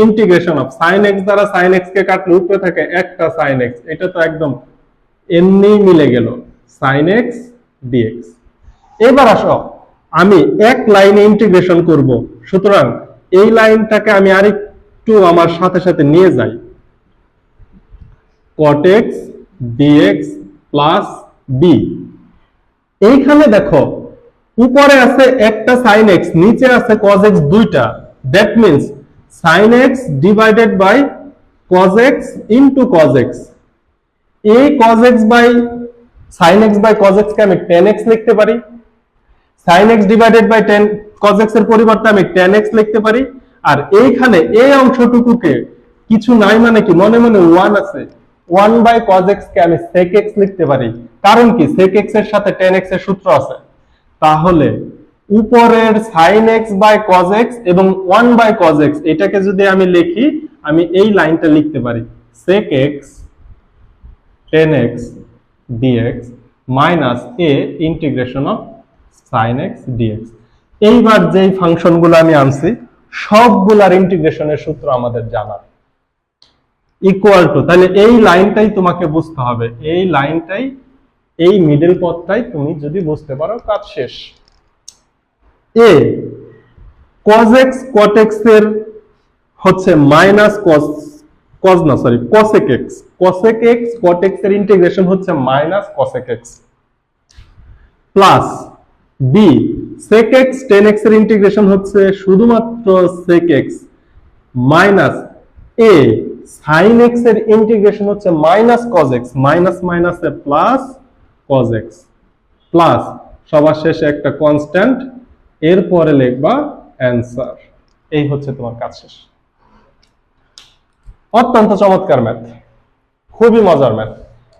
integration of sin x দ্বারা sin x কে কাটলে উপরে থাকে একটা sin x, এটা তো একদম এমনি মিলে গেল, sin x dx। এবার আসো আমি এক লাইনে ইন্টিগ্রেশন করব, সুতরাং এই লাইনটাকে আমি আরেকটু আমার সাথে সাথে নিয়ে যাই, cot x dx plus b. এইখানে দেখো উপরে আছে একটা sin x, নিচে আছে cos x দুইটা, that means sin x divided by cos x into cos x। এই cos x by sin x by cos x কে আমি tan x লিখতে পারি, sin x divided by cos x এর পরিবর্তে আমি tan x লিখতে পারি। আর এইখানে এই অংশটুকুকে কিছু নাই মানে কি, মনে মনে 1 আছে, 1 বাই cos x কে আমি sec x লিখতে পারি, কারণ কি sec x এর সাথে tan x এর সূত্র আছে। তাহলে উপরের sin x by cos x এবং 1 বাই cos x এটাকে যদি আমি লিখি, আমি এই লাইনটা লিখতে পারি sec x tan x dx minus a integration of sin x dx। এইবার যেই ফাংশনগুলো আমি আনছি সবগুলার ইন্টিগ্রেশনের সূত্র আমাদের জানা, ইকুয়াল টু, তাহলে এই লাইনটাই তোমাকে বুঝতে হবে, এই লাইনটাই, এই মিডল পথটাই তুমি যদি বুঝতে পারো কাজ শেষ। এ cos x cot x এর হচ্ছে minus cosec x, cosec x cot x এর ইন্টিগ্রেশন হচ্ছে minus cosec x plus b sec x tan x এর ইন্টিগ্রেশন হচ্ছে শুধুমাত্র sec x minus a sin x এর ইন্টিগ্রেশন হচ্ছে মাইনাস cos x, মাইনাস মাইনাসে প্লাস cos x প্লাস সবার শেষে একটা কনস্ট্যান্ট, এরপরে লিখবা অ্যানসার। এই হচ্ছে তোমার কাজ শেষ। অত্যন্ত চমৎকার ম্যাথ, খুবই মজার ম্যাথ।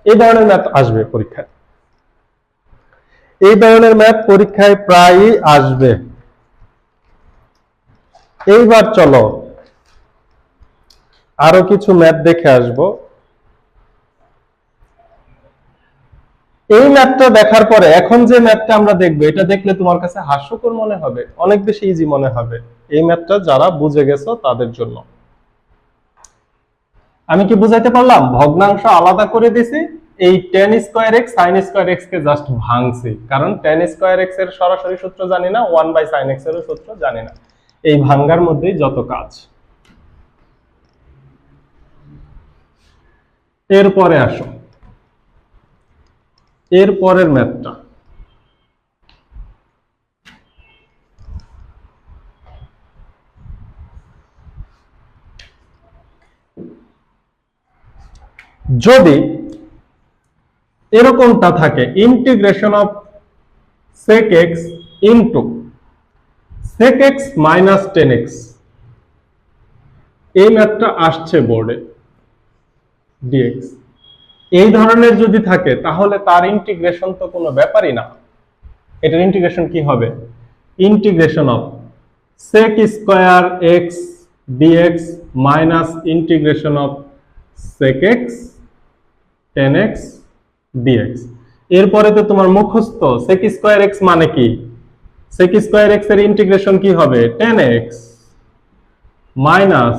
এই ধরনের ম্যাথ আসবে পরীক্ষায়, এই ধরনের ম্যাথ পরীক্ষায় প্রায়ই আসবে। এইবার চলো আরো কিছু ম্যাথ দেখে আসবো। এই ম্যাথটা দেখার পরে এখন যে ম্যাথটা আমরা দেখবো, এটা দেখলে তোমার কাছে হাস্যকর মনে হবে, অনেক বেশি ইজি মনে হবে। এই ম্যাথটা যারা বুঝে গেছো তাদের জন্য। আমি কি বুঝাইতে পারলাম? ভগ্নাংশ আলাদা করে দিছি, এই tan square x sin square x কে জাস্ট ভাঙছি, কারণ tan স্কয়ার x এর সরাসরি সূত্র জানি না, 1 বাই sin x এর সূত্র জানি না। এই ভাঙার মধ্যেই যত কাজ। এরপরে আসো এর পরের ম্যাথটা। যদি এরকমটা থাকে integration of sec x into sec x minus tan x, এই ম্যাথটা আসছে বোর্ডে dx, এই ধরনের যদি থাকে তাহলে তার ইন্টিগ্রেশন তো কোনো ব্যাপারই না। এটার ইন্টিগ্রেশন কি হবে? Integration of sec square x dx minus integration of sec x tan x dx। এরপরে তো তোমার মুখস্থ sec স্কয়ার x মানে কি? sec স্কয়ার x এর ইন্টিগ্রেশন কি হবে? tan x minus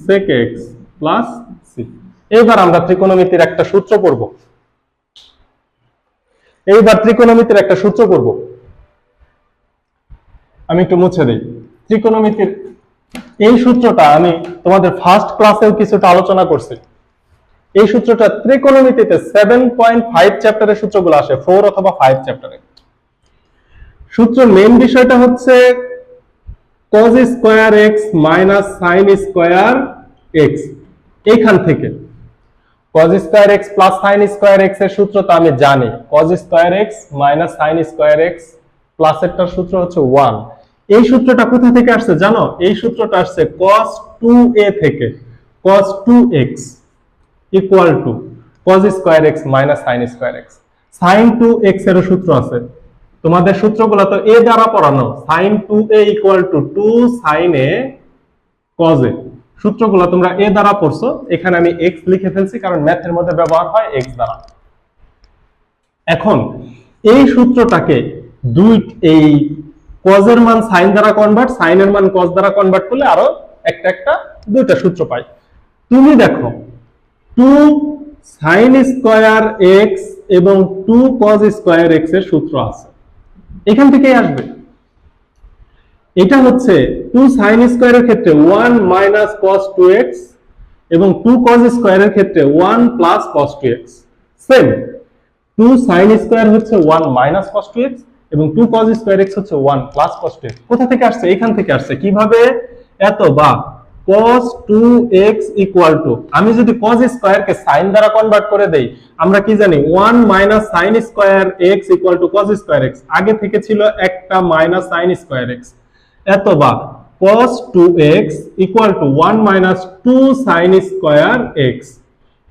sec x plus c। এইবার আমরা ত্রিকোণমিতির একটা সূত্র পড়ব। আমি একটু মুছে দিই। ত্রিকোণমিতির এই সূত্রটা আমি তোমাদের ফার্স্ট ক্লাসেও কিছুটা আলোচনা করছি। এই সূত্রটা ত্রিকোণমিতিতে 7.5 চ্যাপ্টারের সূত্রগুলো আসে, 4 অথবা 5 চ্যাপ্টারে। সূত্রের মেইন বিষয়টা হচ্ছে cos square x minus sin square x। এইখান থেকে cos square x plus sin square x এর সূত্রটা আমি জানি, cos square x minus sin square x plus এরটার সূত্র হচ্ছে 1। এই সূত্রটা কোথা থেকে আসছে জানো? এই সূত্রটা আসছে cos 2a থেকে, cos 2x equal two cos square x minus sin square x। sin 2x এর সূত্র আছে, তোমাদের সূত্রগুলো তো a দ্বারা পড়ানো, sin 2a equal to 2 sin a cos a। সূত্রগুলো তোমরা a দ্বারা পড়ছো, এখানে আমি x লিখে ফেলছি কারণ ম্যাথের মধ্যে ব্যবহার হয় x দ্বারা। এখন এই সূত্রটাকে এই cos এর মান sin দ্বারা কনভার্ট, sin এর মান cos দ্বারা কনভার্ট করলে আরো একটা দুইটা সূত্র পাই। তুমি দেখো 2 sin স্কয়ার x এবং 2 cos স্কয়ার x এর সূত্র আছে, এখান থেকেই আসবে। এটা হচ্ছে 2 sin স্কয়ারের ক্ষেত্রে 1 মাইনাস cos 2x এবং 2 cos স্কয়ারের ক্ষেত্রে 1 plus cos 2x। Same 2 sin square হচ্ছে 1 মাইনাস cos 2x এবং 2 cos স্কয়ার x হচ্ছে 1 প্লাস cos 2x। কোথা থেকে আসছে? এখান থেকে আসছে। কিভাবে? এত বা cos 2x ইকুয়াল টু, আমি যদি cos স্কয়ার কে sin দ্বারা কনভার্ট করে দেই, আমরা কি জানি 1 minus sin square x equal to cos square x, আগে থেকে ছিল একটা মাইনাস sin স্কয়ার x, এত বা cos 2x equal two 1 minus 2 sin square x।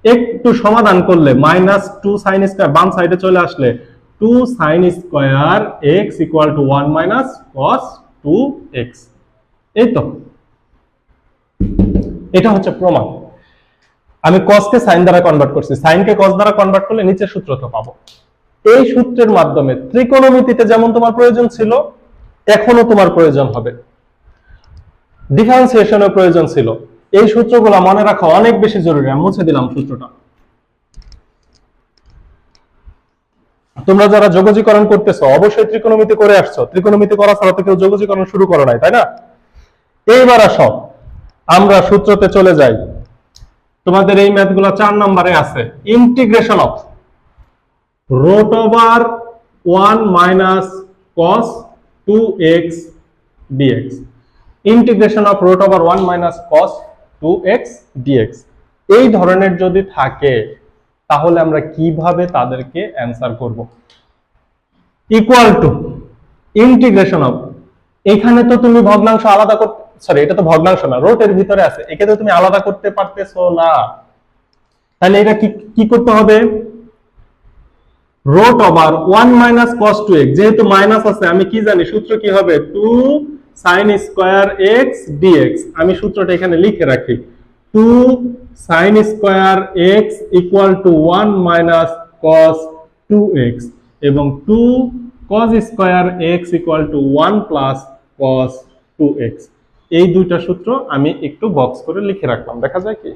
একটু সমাধান করলে মাইনাস 2 sin স্কয়ার বাম সাইডে চলে আসলে 2 sin square x equal to 1 minus cos 2x। এই তো, এটা হচ্ছে প্রমাণ। আমি cos কে sin দ্বারা কনভার্ট করছি, sin কে cos দ্বারা কনভার্ট করলে নিচের সূত্রটা পাবো। এই সূত্রের মাধ্যমে ত্রিকোণমিতিতে যেমন তোমার প্রয়োজন ছিল, এখনো তোমার প্রয়োজন হবে, ডিফারেন্সিয়েশনের প্রয়োজন ছিল। এই সূত্রগুলো মনে রাখা অনেক বেশি জরুরি। আমি মুছে দিলাম সূত্রটা। তোমরা যারা যোগজীকরণ করতেছো অবশ্যই ত্রিকোণমিতি করে আসছো, ত্রিকোণমিতি করা ছাড়া তো কেউ যোগজীকরণ শুরু করো নাই, তাই না? এইবার আসো আমরা সূত্রতে চলে যাই। তোমাদের এই ম্যাথগুলো 4 নম্বরে আছে। Integration of root over 1 minus cos 2x dx, integration of root over 1 minus cos 2x dx। এই ধরনের যদি থাকে তাহলে আমরা কিভাবে তাদেরকে অ্যানসার করব? ইকুয়াল টু ইন্টিগ্রেশন অফ, এখানে তো তুমি ভগ্নাংশ আলাদা করতে, সরি এটা তো ভগ্নাংশ না, রুটের ভিতরে আছে, একে তো তুমি আলাদা করতে পারতেছো না। তাহলে এটা কি করতে হবে? Root over 1 minus cos 2x, যেহেতু মাইনাস আছে আমি কি জানি সূত্র কি হবে? 2 sin স্কয়ার x dx। আমি সূত্রটা এখানে লিখে রাখি, 2 sin square x equal to 1 minus cos 2x এবং 2 cos square x equal to 1 plus cos 2x। এই দুইটা সূত্র আমি একটু বক্স করে লিখে রাখলাম। দেখা যায় কি?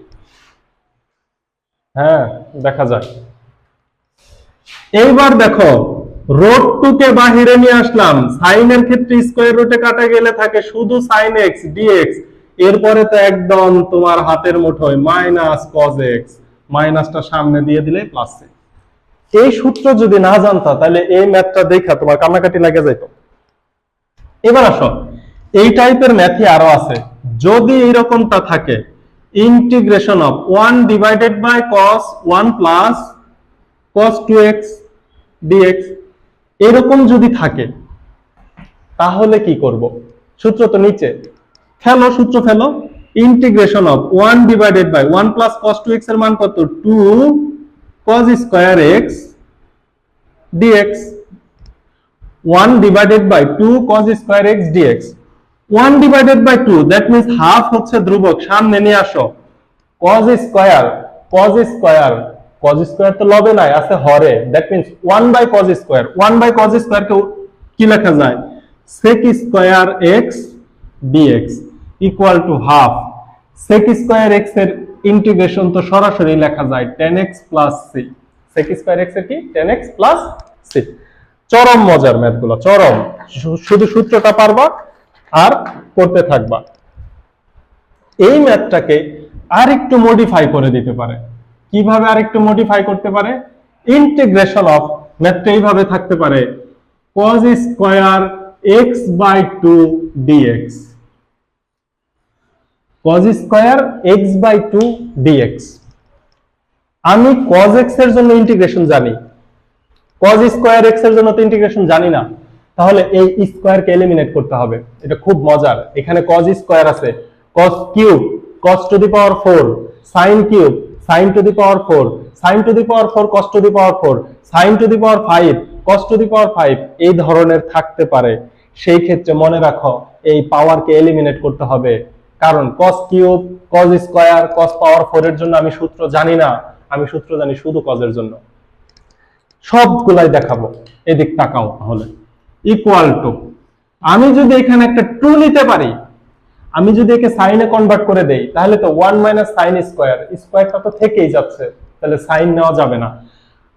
হ্যাঁ, দেখা যায়। এইবার দেখো, রুট 2 কে বাহিরে নিয়ে আসলাম, sin এর ক্ষেত্রে স্কয়ার রুটে কাটা গেলে থাকে শুধু sin x dx, এরপরে তো একদম তোমার হাতের মুঠোয় মাইনাস cos x, মাইনাসটা সামনে দিয়ে দিলে প্লাস। এই সূত্র যদি না জানতা তাহলে এই ম্যাথটা দেখা তোমার কান্নাকাটি লাগে যাইতো। এবার আসো, এই টাইপের ম্যাথই আরো আছে। যদি এরকমটা থাকে, integration of 1 divided by cos 1 plus cos 2x dx, এরকম যদি থাকে তাহলে কি করব? সূত্র তো নিচে, ফেলো সূত্র ফেলো। Integration of 1 divided by 1 plus cos 2x এর মান কত? 2 cos square x dx। 1 divided by 2 cos square x dx। 1 divided by 2, that means half হচ্ছে ধ্রুবক, সামনে নিয়ে আসো। cos স্কয়ার তো লবে নাই, আছে হরে, that means 1 by cos square. 1 by cos square কে কি লেখা যায়? sec square x dx equal to half. sec square x এর ইন্টিগ্রেশন তো সরাসরি লেখা যায় tan x plus c। sec square x এর কি? tan x plus c। চরম মজার ম্যাথগুলো, চরম। শুধু সূত্রটা পারবা আর করতে থাকবা। এই ম্যাথটাকে আরেকটু মডিফাই করে দিতে পারে। কিভাবে আরেকটু মডিফাই করতে পারে? ইন্টিগ্রেশন অফ ম্যাথটা এইভাবে থাকতে পারে, cos square x by 2 dx। cos square x by 2 dx। আমি cos x এর জন্য ইন্টিগ্রেশন জানি, cos স্কয়ার x এর জন্য তো ইন্টিগ্রেশন জানি না। তাহলে এই স্কয়ার কে এলিমিনেট করতে হবে। এটা খুব মজার। এখানে cos স্কয়ার আছে, cos cube cos to the power 4, sin cube sin to the power 4, sin to the power 4 cos to the power 4, sin to the power 5 cos to the power 5, এই ধরনের থাকতে পারে। সেই ক্ষেত্রে মনে রাখো এই পাওয়ার কে এলিমিনেট করতে হবে, কারণ cos cube cos square cos পাওয়ার 4 এর জন্য আমি সূত্র জানি না, আমি সূত্র জানি শুধু cos এর জন্য। সবগুলাই দেখাবো, এদিক তাকাও। তাহলে ইকুয়াল টু, আমি যদি এখানে একটা 2 নিতে পারি, আমি যদি একে সাইনে কনভার্ট করে দেই, তাহলে তো 1 মাইনাস সাইন স্কয়ার, স্কয়ারটা তো থেকেই যাচ্ছে, তাহলে সাইন নেওয়া যাবে না।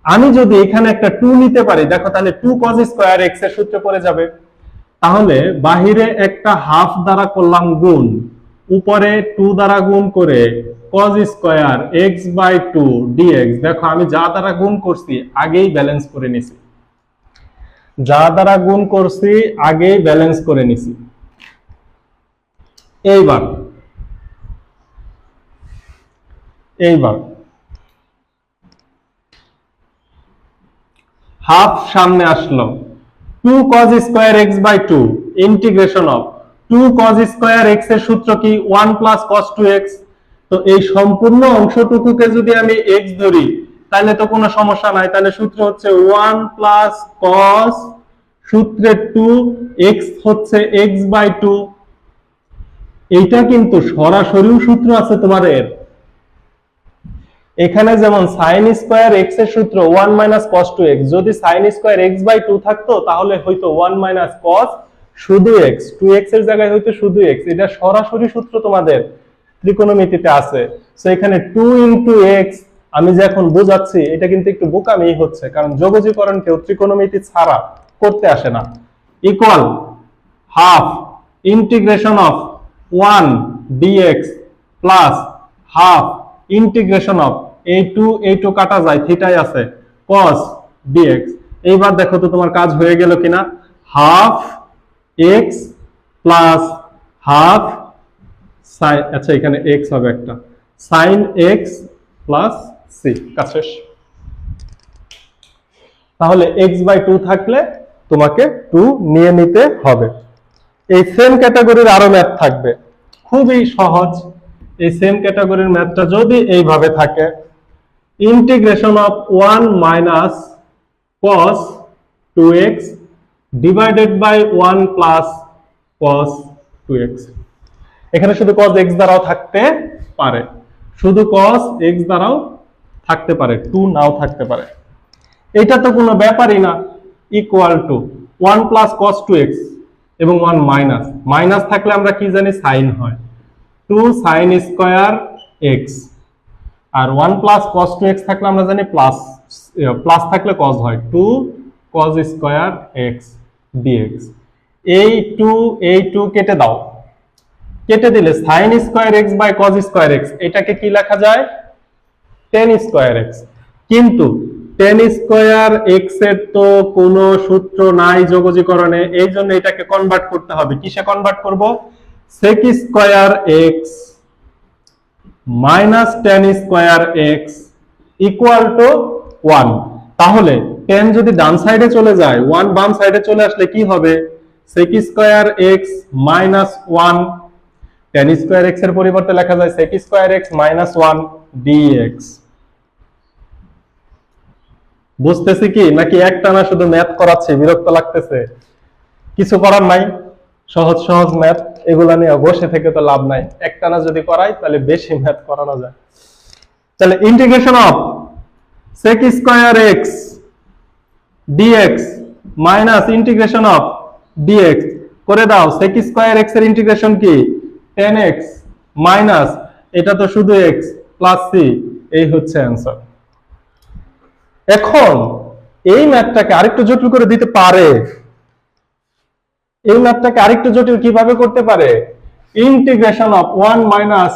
আমি যদি এখানে একটা 2 নিতে পারি, দেখো তাহলে 2 cos স্কয়ার x এর সূত্রে পড়ে যাবে। তাহলে বাহিরে একটা হাফ দ্বারা করলাম গুণ, উপরে 2 দ্বারা গুণ করে cos square x by 2 dx। দেখো আমি যা দ্বারা গুণ করছি আগেই ব্যালেন্স করে নিছি, যা দ্বারা গুণ করছি আগেই ব্যালেন্স করে নিছি। এইবার হাফ সামনে আসলো, 2 cos square x by 2 integration of 2 cos square x এর সূত্র কি 1 প্লাস cos 2x। তো এই সম্পূর্ণ অংশটুকুকে যদি আমি x ধরি তাহলে তো কোনো সমস্যা নাই, তাহলে সূত্র হচ্ছে 1 প্লাস cos সূত্রে 2 x হচ্ছে x বাই 2। এইটা কিন্তু সরাসরি সূত্র আছে তোমাদের। এখানে যেমন sin স্কয়ার x এর সূত্র 1 মাইনাস cos 2x, যদি sin স্কয়ার x বাই 2 থাকতো তাহলে হয়তো 1 মাইনাস cos শুধু x, 2x এর জায়গায় হয়তো শুধু x। এটা সরাসরি সূত্র তোমাদের ত্রিকোণমিতিতে আছে। সো এখানে 2 ইনটু x আমি যে এখন বোঝাচ্ছি এটা কিন্তু একটু বোকামি হচ্ছে, কারণ যোগজীকরণ কেউ ত্রিকোণমিতি ছাড়া করতে আসে না। Equal half integration of 1 dx plus half integration of এই টু কাটা যায়, থিটাই আছে, cos dx। এইবার দেখো তো তোমার কাজ হয়ে গেল কিনা। Half x plus half sin, আচ্ছা এখানে x হবে একটা, sin x প্লাস c, কাজ শেষ। তাহলে x বাই 2 থাকলে তোমাকে 2 নিয়ে নিতে হবে। এই সেম ক্যাটাগরির আরো ম্যাথ থাকবে, খুবই সহজ। এই সেম ক্যাটাগরির ম্যাথটা যদি এইভাবে থাকে, integration of 1 minus cos 2x divided by 1 plus cos 2x। এখানে শুধু cos x দ্বারাও থাকতে পারে, শুধু cos x দ্বারাও থাকতে পারে, 2 নাও থাকতে পারে। এটা তো কোনো ব্যাপারই না। Equal to 1 plus cos 2x এবং 1 মাইনাস, মাইনাস থাকলে আমরা কি জানি সাইন হয়, 2 sin স্কয়ার x, আর 1 প্লাস cos 2x থাকলে আমরা জানি প্লাস, প্লাস থাকলে cos হয়, 2 cos স্কয়ার x dx। এই 2 কেটে দাও, কেটে দিলে sin square x by cos square x, এটাকে কি লেখা যায়, tan স্কয়ার x। কিন্তু tan স্কয়ার x এর তো কোনো সূত্র নাই যোগজীকরণে, এই জন্য এটাকে কনভার্ট করতে হবে। কিসে কনভার্ট করব, sec square x minus tan square x equal to 1। তাহলে tan যদি ডান সাইডে চলে যায়, 1 বাম সাইডে চলে আসলে কি হবে, sec square x minus 1, tan square x এর পরিবর্তে লেখা যায় sec square x minus 1 dx। বুঝতেছি কি, নাকি একটানা শুধু ম্যাথ করাচ্ছি, বিরক্ত লাগতেছে? কিছু করার নাই, সহজ সহজ ম্যাথ, এগুলা নিয়ে বসে থেকে তো লাভ নাই। একটানা যদি করাই তাহলে বেশি ম্যাথ করানো যায়। তাহলে integration of sec square x dx minus integration of dx করে দাও। sec স্কয়ার x এর ইন্টিগ্রেশন কি, tan x মাইনাস এটা তো শুধু x প্লাস c, এই হচ্ছে অ্যান্সার। এখন এই ম্যাথটাকে আরেকটু জটিল করে দিতে পারে। এই ম্যাথটাকে আরেকটু জটিল কিভাবে করতে পারে, integration of 1 minus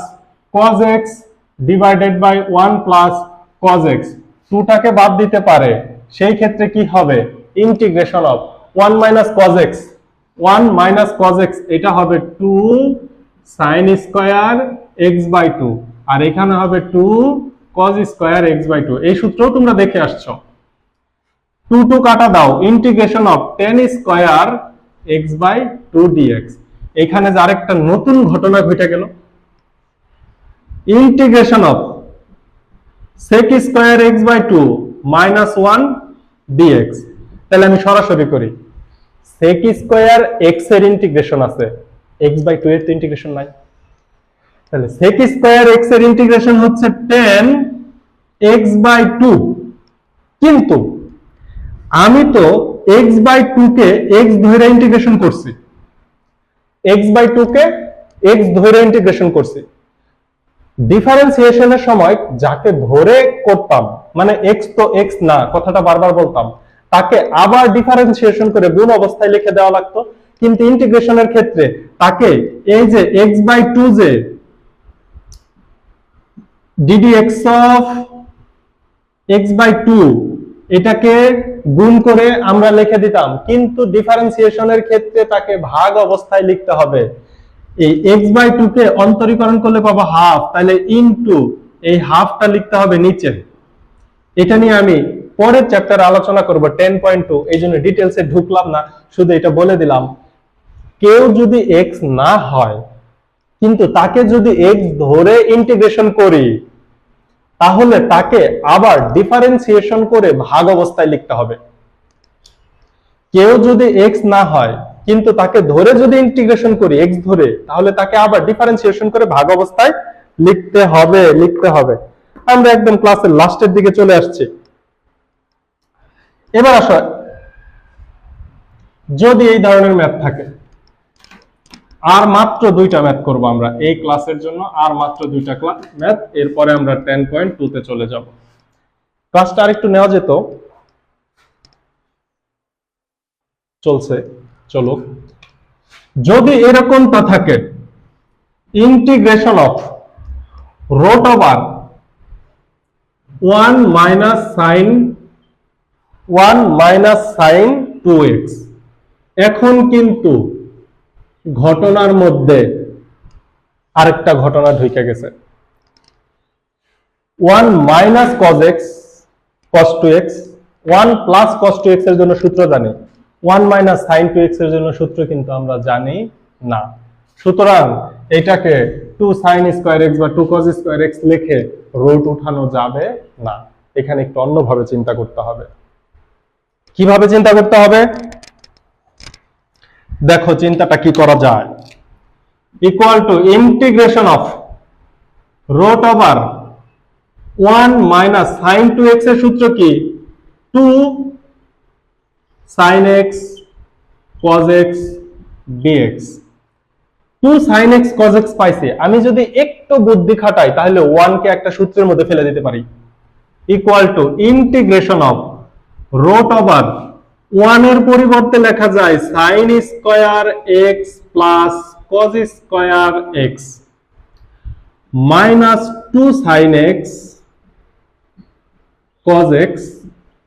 cos x divided by 1 plus cos x, 2টাকে বাদ দিতে পারে। সেই ক্ষেত্রে কি হবে, integration of 1 minus cos x, 1 minus cos x এটা হবে 2 sin স্কয়ার x বাই 2, আর এখানে হবে 2 cos স্কয়ার x বাই 2। এই সূত্রও তোমরা দেখে আসছো। 2 কাটা দাও, integration of tan square x by 2 dx। এখানে যে আরেকটা নতুন ঘটনা ঘটে গেল, integration of sec square x by 2 minus 1 dx। তাহলে আমি সরাসরি করি, sec স্কয়ার x এর ইন্টিগ্রেশন আছে, x বাই 2 এর তো ইন্টিগ্রেশন নাই। তাহলে sec স্কয়ার x এর ইন্টিগ্রেশন হচ্ছে tan x বাই 2, কিন্তু আমি তো x বাই 2 কে x ধরে ইন্টিগ্রেশন করছি, x বাই 2 কে x ধরে ইন্টিগ্রেশন করছি। ডিফারেন্সিয়েশনের সময় যাকে ধরে করতাম, মানে x তো x না, কথাটা বারবার বলতাম, তাকে আবার ডিফারেন্সিয়েশন করে গুণ অবস্থায় লিখে দেওয়া লাগতো। কিন্তু ইন্টিগ্রেশনের ক্ষেত্রে তাকে এই যে x বাই 2 যে d d x of x by two, এটাকে গুণ করে আমরা লিখে দিতাম, কিন্তু ডিফারেন্সিয়েশনের ক্ষেত্রে তাকে ভাগ অবস্থায় লিখতে হবে। এই এক্স বাই টু কে অন্তরীকরণ করলে পাবো হাফ, তাহলে ইনটু এই হাফটা লিখতে হবে নিচে। এটা নিয়ে আমি পরের চ্যাপ্টারে আলোচনা করব 10.2, এই জন্য ডিটেলসে ঢুকলাম না, শুধু এটা বলে দিলাম কেউ যদি এক্স না হয় কিন্তু তাকে যদি এক্স ধরে ইন্টিগ্রেশন করি তাহলে তাকে আবার ডিফারেন্সিয়েশন করে ভাগ অবস্থায় লিখতে হবে। কেউ যদি এক্স না হয় কিন্তু তাকে ধরে যদি ইন্টিগ্রেশন করি এক্স ধরে, তাহলে তাকে আবার ডিফারেন্সিয়েশন করে ভাগ অবস্থায় লিখতে হবে। আমরা একদম ক্লাসের লাস্টের দিকে চলে আসছি। এবার আসো, যদি এই ধরনের ম্যাথ থাকে, আর মাত্র দুইটা ম্যাথ করব আমরা এই ক্লাসের জন্য, আর মাত্র দুইটা ম্যাথ, এরপরে আমরা 10.2 তে চলে যাব। ক্লাসটা আরেকটু নেওয়া যেত, চলছে, চলো। যদি এরকমটা থাকে, integration of root over 1 minus sine 2x, এখন কিন্তু ঘটনার মধ্যে আরেকটা ঘটনা ঢুকে গেছে। 1 minus cos x cos 2x, 1 plus cos 2x এর জন্য সূত্র জানি, 1 মাইনাস সাইন 2x এর জন্য সূত্র কিন্তু আমরা জানি না। সুতরাং এটাকে 2 sin স্কয়ার x বা 2 cos স্কয়ার x লিখে রুট উঠানো যাবে না। এখানে একটু অন্যভাবে চিন্তা করতে হবে। কিভাবে চিন্তা করতে হবে দেখো, চিন্তাটা কি করা যায়। Equal to integration of root over 1 minus sine 2x এর সূত্র কি, 2 sin x cos x dx। 2 sin x cos x পাইছি, আমি যদি একটু বুদ্ধি খাটাই তাহলে 1 কে একটা সূত্রের মধ্যে ফেলে দিতে পারি। Equal to integration of root over 1 এর পরিবর্তে লেখা যায় sin square x plus cos square x minus 2 sin x cos x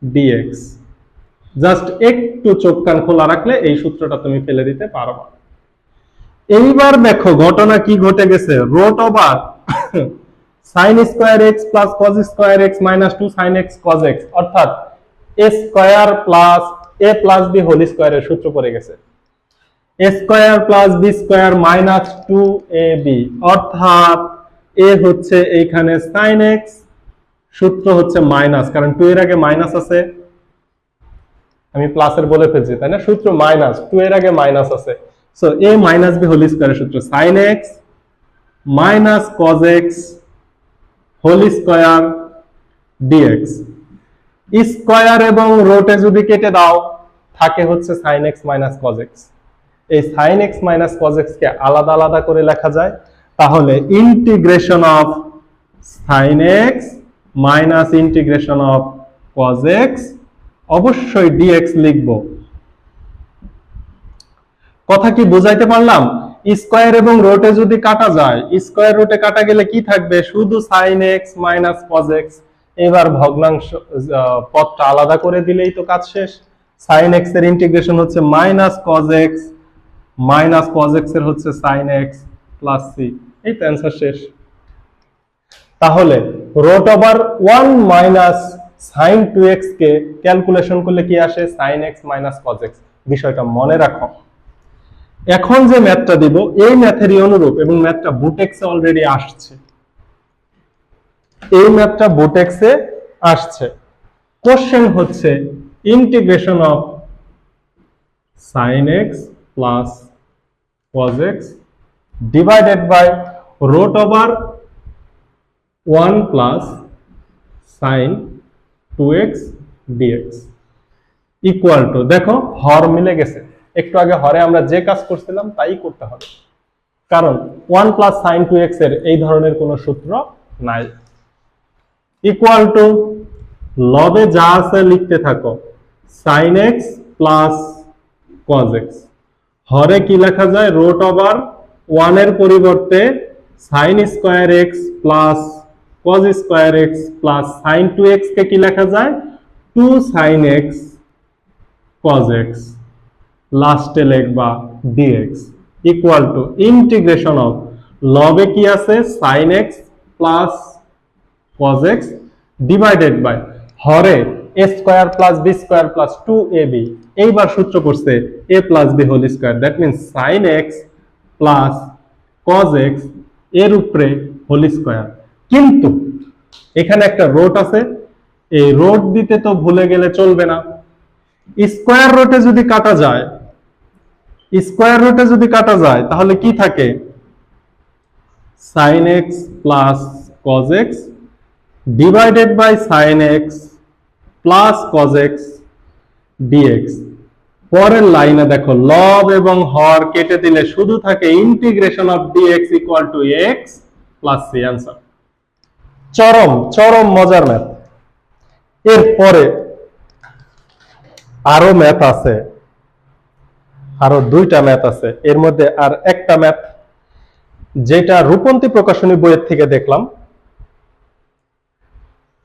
dx। Just একটু চোখ কান খোলা রাখলে এই সূত্রটা তুমি ফেলে দিতে পারবা। এইবার দেখো ঘটনা কি ঘটে গেছে, root over sin square x plus cos square x minus 2 sin x cos x, অর্থাৎ a square plus a plus b whole স্কয়ারের সূত্র পড়ে গেছে। a square plus b square minus 2ab, অর্থাৎ a হচ্ছে এইখানে sin x, সূত্র হচ্ছে মাইনাস, কারণ 2 এর আগে মাইনাস আছে, আমি প্লাসের বলে ফেলছি তাই না, সূত্র মাইনাস, 2 এর আগে মাইনাস আছে। So a minus b whole স্কয়ারের সূত্র sin x minus cos x whole square dx। Square এবং রুটে যদি কেটে দাও থাকে হচ্ছে sin x minus cos x। এই sin x minus cos x কে আলাদা আলাদা করে লেখা যায়, তাহলে integration of sin x minus integration of cos x, অবশ্যই dx লিখব। কথা কি বুঝাইতে পারলাম? স্কয়ার এবং রুটে যদি কাটা যায়, স্কয়ার রুটে কাটা গেলে কি থাকবে, শুধু sin x minus cos x। এবার ভগ্নাংশ পদটা আলাদা করে দিলেই তো কাজ শেষ। sin x এর ইন্টিগ্রেশন হচ্ছে minus cos x, minus cos x এর হচ্ছে sin x প্লাস c, এই তো অ্যান্সার শেষ। তাহলে root over 1 minus sin 2x কে ক্যালকুলেশন করলে কি আসে, sin x minus cos x। বিষয়টা মনে রাখো। এখন যে ম্যাথটা দিব এই ম্যাথেরই অনুরূপ, এবং ম্যাথটা বুটেক্সে অলরেডি আসছে, এই ম্যাথটা বুটেক্সে আসছে। কোশ্চেন হচ্ছে integration of sin x plus cos x divided by root over 1 plus sin 2x dx equal to, দেখো হর মিলে গেছে। একটু আগে হরে আমরা যে কাজ করছিলাম তাই করতে হবে, কারণ 1 প্লাস sin 2x এর এই ধরনের কোনো সূত্র নাই। ইকুয়াল টু লবে যা আছে লিখতে থাকো, sin x plus cos x, হরে কি লেখা যায়, রুট ওভার 1 এর পরিবর্তে sin square x plus cos square x plus sin 2x কে কি লেখা যায় 2 sin x cos x লাস্টে লিখবা dx equal to integration of লবে কি আছে sin x plus cos x divided by হরে a square plus b square plus 2ab এইবার সূত্র করছে a plus b whole square that means sin x plus cos x এর উপরে whole square কিন্তু এখানে একটা রুট আছে এই রুট দিতে তো ভুলে গেলে চলবে না স্কয়ার রুটে যদি কাটা যায় তাহলে কি থাকে sin x plus cos x divided by sin x plus cos x dx পরের লাইনে দেখো লব এবং হর কেটে দিলে শুধু থাকে integration of dx equal two x plus c answer চরম মজার ম্যাথ এরপরে আরো ম্যাথ আছে আরো দুইটা ম্যাথ আছে এর মধ্যে আর একটা ম্যাথ যেটা রূপন্তী প্রকাশনী বইয়ের থেকে দেখলাম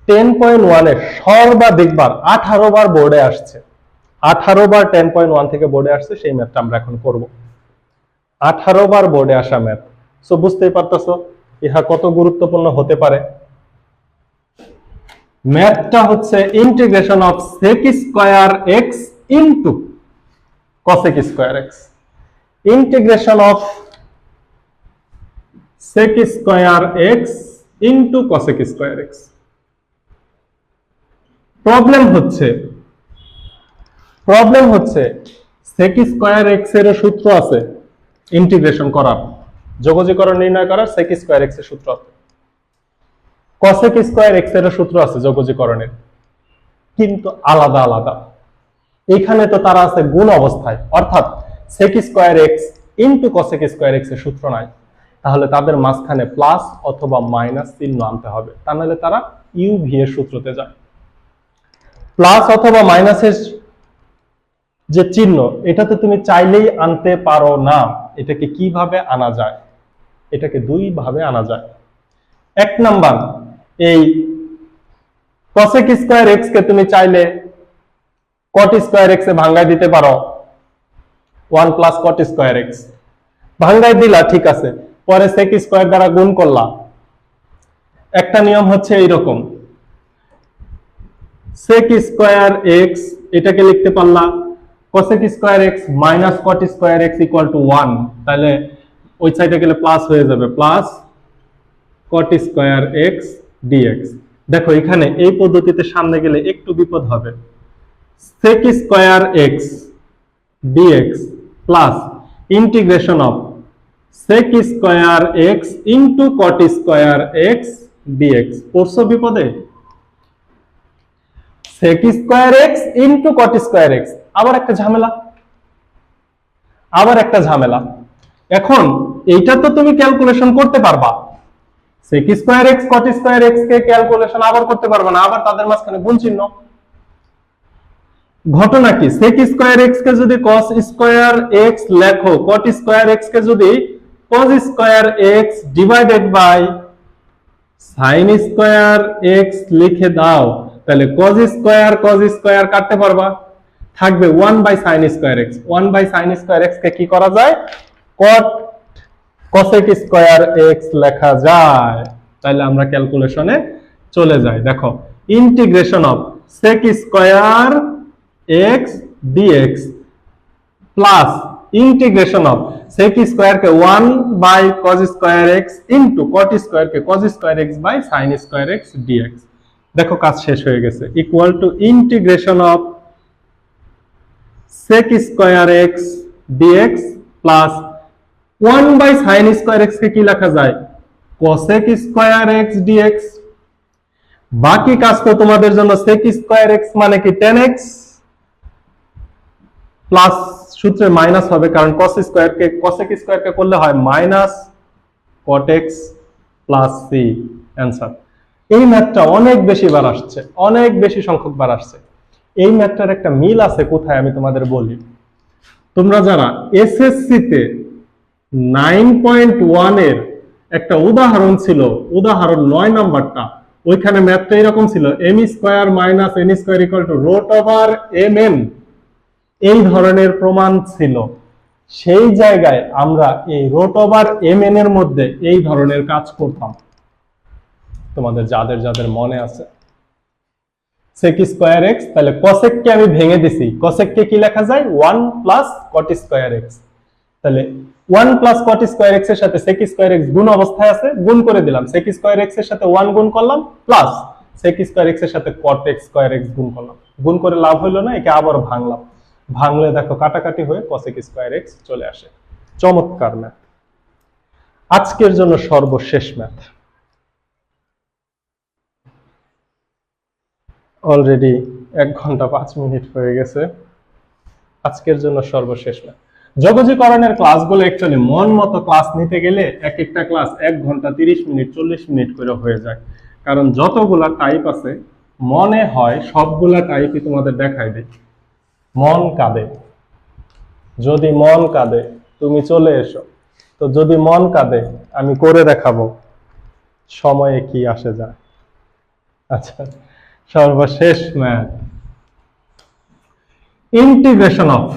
10.1 এর সর্বাধিকবার 18 বার বোর্ডে আসছে 18 বার 10.1 থেকে বোর্ডে আসছে সেই ম্যাথটা আমরা এখন করব 18 বার বোর্ডে আসা ম্যাথ সো বুঝতেই পারতেছো ইহা কত গুরুত্বপূর্ণ হতে পারে ম্যাথটা হচ্ছে integration of sec square x into cosec square x integration of sec square x into cosec square x problem হচ্ছে sec স্কয়ার x এর সূত্র আছে ইন্টিগ্রেশন করার যোগজীকরণ নির্ণয় করার sec স্কয়ার x এর সূত্র আছে cosec স্কয়ার x এর সূত্র আছে যোগজীকরণের কিন্তু আলাদা এখানে তো তারা আছে গুণ অবস্থায় অর্থাৎ sec square x into cosec square x এর সূত্র নাই তাহলে তাদের মাঝখানে প্লাস অথবা মাইনাস চিহ্ন আনতে হবে তা নাহলে তারা uv এর সূত্রতে যায় প্লাস অথবা মাইনাসের যে চিহ্ন এটাতে তুমি চাইলেই আনতে পারো না এটাকে কিভাবে আনা যায় এটাকে দুই ভাবে আনা যায় এক নাম্বার এই cosec স্কয়ার x কে তুমি চাইলে cot স্কয়ার x এ ভাঙায় দিতে পারো 1 প্লাস cot স্কয়ার x ভাঙায় দিলা ঠিক আছে পরে sec স্কয়ার দ্বারা গুণ করলা একটা নিয়ম হচ্ছে এইরকম sec স্কয়ার x এটাকে লিখতে পারলা cosec square x minus cot square x equal to 1 তাহলে ওই সাইডে গেলে প্লাস হয়ে যাবে plus cot square x dx দেখো এখানে এই পদ্ধতিতে সামনে গেলে একটু বিপদ হবে sec square x dx plus integration of sec square x into cot square x dx পড়ছো বিপদে sec square x into cot square x আবার একটা ঝামেলা এখন এইটা তো তুমি ক্যালকুলেশন করতে পারবা sec square x cot square x কে ক্যালকুলেশন আবার করতে পারবা না আবার তাদের মাঝখানে গুণ চিহ্ন ঘটনা কি sec স্কয়ার x কে যদি cos স্কয়ার x লেখো cot স্কয়ার x কে যদি cos square x divided by sin square x লিখে দাও তাহলে cos স্কয়ার কাটতে পারবা থাকবে 1 by sin square x 1 by sin square x কে কি করা যায় cot cosec স্কয়ার x লেখা যায় তাহলে আমরা ক্যালকুলেশনে চলে যাই দেখো integration of sec square x dx plus integration of sec square কে 1 by cos square x into cot square কে cos square x by sin square x dx দেখো কাজ শেষ হয়ে গেছে equal to integration of sec square x dx plus 1 by sin square x কে কি লেখা যায় cosec স্কয়ার x dx বাকি কাজ তো তোমাদের জন্য sec স্কয়ার x মানে কি 10x প্লাস সূত্রে মাইনাস হবে কারণ cos স্কয়ার কে cosec স্কয়ার কে করলে হয় minus cot x plus c answer এই ম্যাথটা অনেক বেশি বার আসছে অনেক বেশি সংখ্যক বার আসছে এই ম্যাথটার একটা মিল আছে কোথায় আমি তোমাদের বলি তোমরা যারা এসএসসি তে 9.1 এর একটা উদাহরণ ছিল, উদাহরণ 9 নাম্বারটা, ওইখানে ম্যাথটা এরকম ছিল, m square minus n square equal to root over mn, এই ধরনের প্রমাণ ছিল। সেই জায়গায় আমরা এই রুট ওভার mn এর মধ্যে এই ধরনের কাজ করতাম, তোমাদের যাদের যাদের মনে আছে। sec স্কয়ার x, তাহলে cosec কে আমি ভেঙে দিছি, cosec কে কি লেখা যায় 1 প্লাস cot স্কয়ার x, তাহলে 1 প্লাস cot স্কয়ার x এর সাথে sec স্কয়ার x গুণ অবস্থায় আছে, গুণ করে দিলাম, sec স্কয়ার x এর সাথে 1 গুণ করলাম প্লাস sec স্কয়ার x এর সাথে cot স্কয়ার x গুণ করলাম, গুণ করে লাভ হইলো না, একে আবার ভাঙলাম, ভাঙলে দেখো কাটাকাটি হয়ে cosec স্কয়ার x চলে আসে। চমৎকার ম্যাথ। আজকের জন্য সর্বশেষ ম্যাথ, অলরেডি 1 ঘন্টা 5 মিনিট হয়ে গেছে। আজকের জন্য সর্বশেষ ম্যাথ। যোগজীকরণের ক্লাসগুলো অ্যাকচুয়ালি মন মতো ক্লাস নিতে গেলে এক একটা ক্লাস 1 ঘন্টা 30 মিনিট 40 মিনিট করে হয়ে যায়, কারণ যতগুলা টাইপ আছে মনে হয় সবগুলা টাইপই তোমাদের দেখাই দেয়। মন কাঁদে, যদি মন কাঁদে তুমি চলে এসো, তো যদি মন কাঁদে আমি করে দেখাবো, সময়ে কি আসে যায়। আচ্ছা, সর্বশেষ math, integration of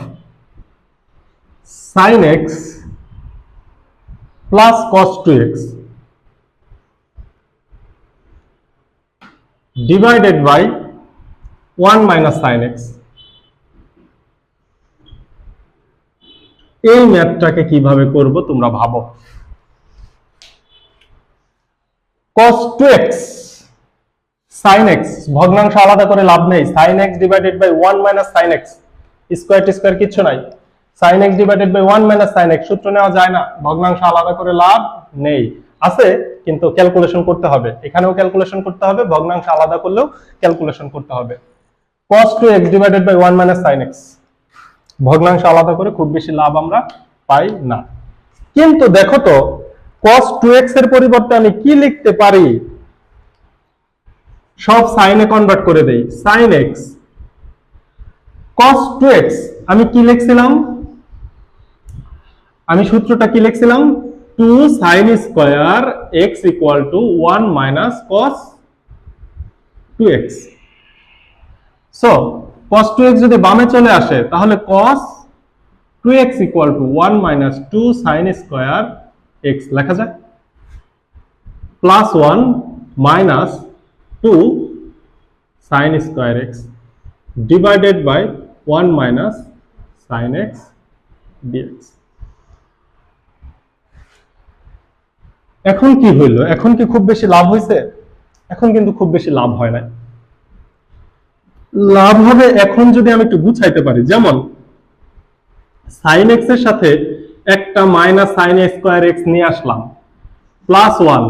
sin x plus cos 2x divided by 1 minus sin x, এই ম্যাথটাকে কিভাবে করব তোমরা ভাবো। cos 2x sin x ভগ্নাংশ আলাদা করে লাভ নেই, sin x divided by 1 minus sin x, square T square কিছু নাই, sin x divided by 1 minus sin x সূত্র নেওয়া যায় না, ভগ্নাংশ আলাদা করে লাভ নেই, আছে কিন্তু ক্যালকুলেশন করতে হবে, এখানেও ক্যালকুলেশন করতে হবে, ভগ্নাংশ আলাদা করলেও ক্যালকুলেশন করতে হবে। cos 2x divided by 1 minus sin x, ভগ্নাংশ আলাদা করে খুব বেশি লাভ আমরা পাই না। কিন্তু দেখো তো cos 2x এর পরিবর্তে আমি কি লিখতে পারি, সব সাইনে কনভার্ট করে দেই, sin x cos 2x, আমি কি লিখছিলাম, আমি সূত্রটা কি লিখছিলাম, 2 sin square x equal to 1 minus cos 2x। So cos 2x যদি বামে চলে আসে তাহলে cos 2x equal two 1 minus 2 sin square x লেখা যায়, plus 1 minus 2 sin square x divided by 1 minus sin x dx। এখন কি হইল, এখন কি খুব বেশি লাভ হয়েছে, এখন কিন্তু খুব বেশি লাভ হয় না। লাভ হবে এখন যদি আমি একটু গুছাইতে পারি, যেমন sin x এর সাথে একটা মাইনাস sin স্কয়ার x নিয়ে আসলাম, প্লাস 1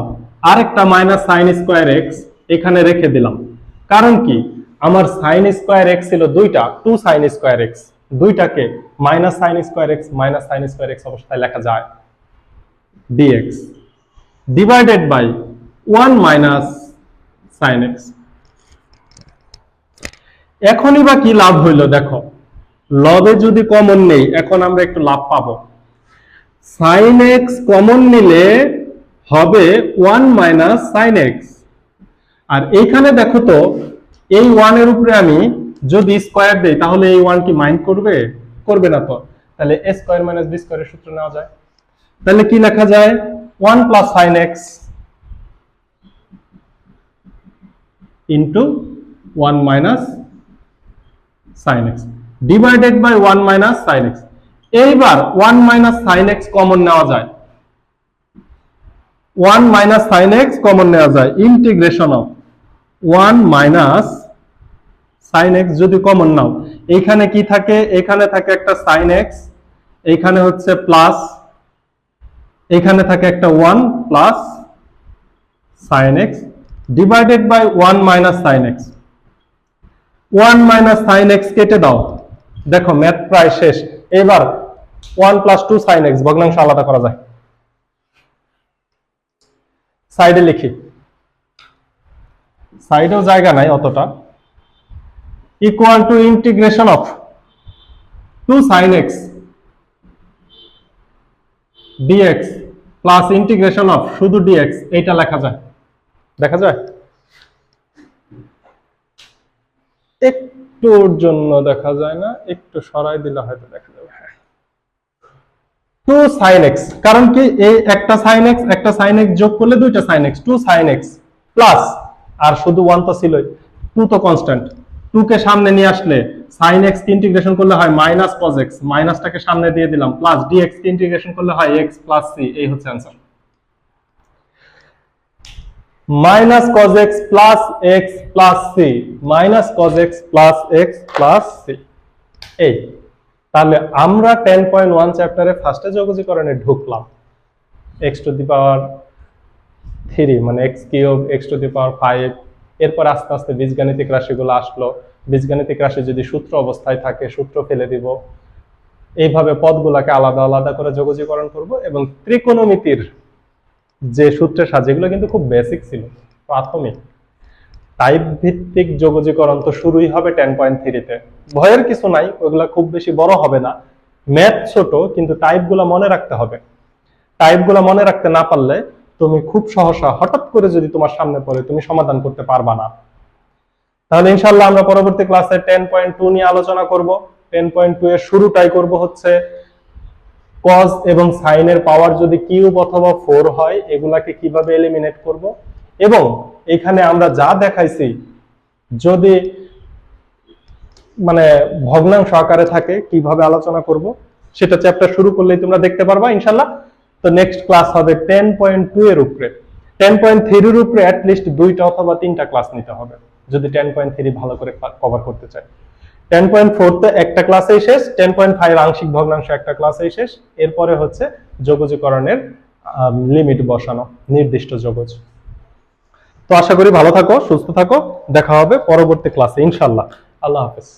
আর একটা মাইনাস sin স্কয়ার x এখানে রেখে দিলাম, কারণ কি আমার sin স্কয়ার x ছিল দুইটা, 2 sin স্কয়ার x, দুইটাকে minus sin square x minus sin square x অবস্থায় লেখা যায়, dx divided by 1 minus sin x। এখনই বা কি লাভ হইল দেখো, লবে যদি কমন নেই এখন আমরা একটু লাভ পাবো, sin x কমন নিলে হবে 1 মাইনাস sin x, আর এইখানে দেখো তো এই 1 এর উপরে আমি যদি স্কয়ার দেই তাহলে এই 1 কি মাইন্ড করবে, করবে না, তো তাহলে a স্কয়ার মাইনাস b স্কয়ারের সূত্র নেওয়া যায়, তাহলে কি লেখা যায় 1 plus sin x into 1 minus sin x divided by 1 minus sin x। এইবার 1 মাইনাস sin x কমন নেওয়া যায়, 1 মাইনাস sin x কমন নেওয়া যায়, integration of 1 minus sin x যদি কমন নাও, এইখানে কি থাকে, এখানে থাকে একটা sin x, এইখানে হচ্ছে প্লাস, এখানে থাকে একটা 1 plus sin x divided by 1 minus sin x। 1 minus sin x কেটে দাও, দেখো ম্যাথ প্রায় শেষ। এবার 1 প্লাস 2 sin x ভগ্নাংশ আলাদা করা যায়, সাইডে লিখি, সাইডেও জায়গা নাই অতটা, equal to integration of 2 sin x dx plus integration of শুধু dx, এইটা লেখা যায়, দেখা যায়? একটুর জন্য দেখা যায় না, একটু সরাই দিলে হয়তো দেখা যাবে। 2 sin x, কারণ কি এই একটা sin x একটা sin x যোগ করলে দুইটা sin x, 2 sin x plus, আর শুধু 1 তো ছিলই, 2 তো কনস্ট্যান্ট, 2 কে সামনে নিয়ে আসলে sin x কে ইন্টিগ্রেশন করলে হয় মাইনাস cos x, মাইনাসটাকে সামনে দিয়ে দিলাম, প্লাস dx কে ইন্টিগ্রেশন করলে হয় x প্লাস c, এই হচ্ছে answer. Minus cos x plus x plus c, minus cos x plus x plus c। এই তাহলে আমরা 10.1 চ্যাপ্টারে ফার্স্টে যোগজীকরণে ঢুকলাম, x টু দি পাওয়ার 3 মানে x cube, x to the power 5, এরপর আস্তে আস্তে বীজগাণিতিক রাশিগুলো আসলো, বীজগাণিতিক রাশি যদি সূত্র অবস্থায় থাকে সূত্র ফেলে দিব, এইভাবে পদগুলোকে আলাদা আলাদা করে যোগজীকরণ করব, এবং ত্রিকোণমিতির যে সূত্রের সাহায্যে, এগুলো কিন্তু খুব বেসিক ছিল, প্রাথমিক। টাইপ ভিত্তিক যোগজীকরণ তো শুরুই হবে 10.3 তে, ভয়ের কিছু নাই, ওগুলা খুব বেশি বড় হবে না, ম্যাথ ছোট, কিন্তু টাইপগুলো মনে রাখতে হবে। টাইপগুলো মনে রাখতে না পারলে তুমি খুব সহসা হঠাৎ করে যদি তোমার সামনে পড়ে তুমি সমাধান করতে পারবা না। তাহলে ইনশাআল্লাহ আমরা পরবর্তী ক্লাসে 10.2 নিয়ে আলোচনা করব। 10.2 এর শুরুটাই করব হচ্ছে cos এবং sin এর পাওয়ার যদি কিউব অথবা 4 হয় এগুলাকে কিভাবে এলিমিনেট করব, এবং এখানে আমরা যা দেখাইছি যদি মানে ভগ্নাংশ আকারে থাকে কিভাবে আলোচনা করব, সেটা চ্যাপ্টার শুরু করলেই তোমরা দেখতে পারবা ইনশাআল্লাহ। তো নেক্সট ক্লাস হবে 10.2 এর উপরে। 10.3 এর উপরে অ্যাট লিস্ট 2টা অথবা 3টা ক্লাস নিতে হবে যদি 10.3 ভালো করে কভার করতে চাই। 10.4 তে একটা ক্লাসেই শেষ, 10.5 আংশিক ভগ্নাংশ একটা ক্লাসেই শেষ, এরপরে হচ্ছে যোগজীকরণের লিমিট বসানো, নির্দিষ্ট যোগজ। তো আশা করি ভালো থাকো, সুস্থ থাকো, দেখা হবে পরবর্তী ক্লাসে ইনশাআল্লাহ। আল্লাহ হাফেজ।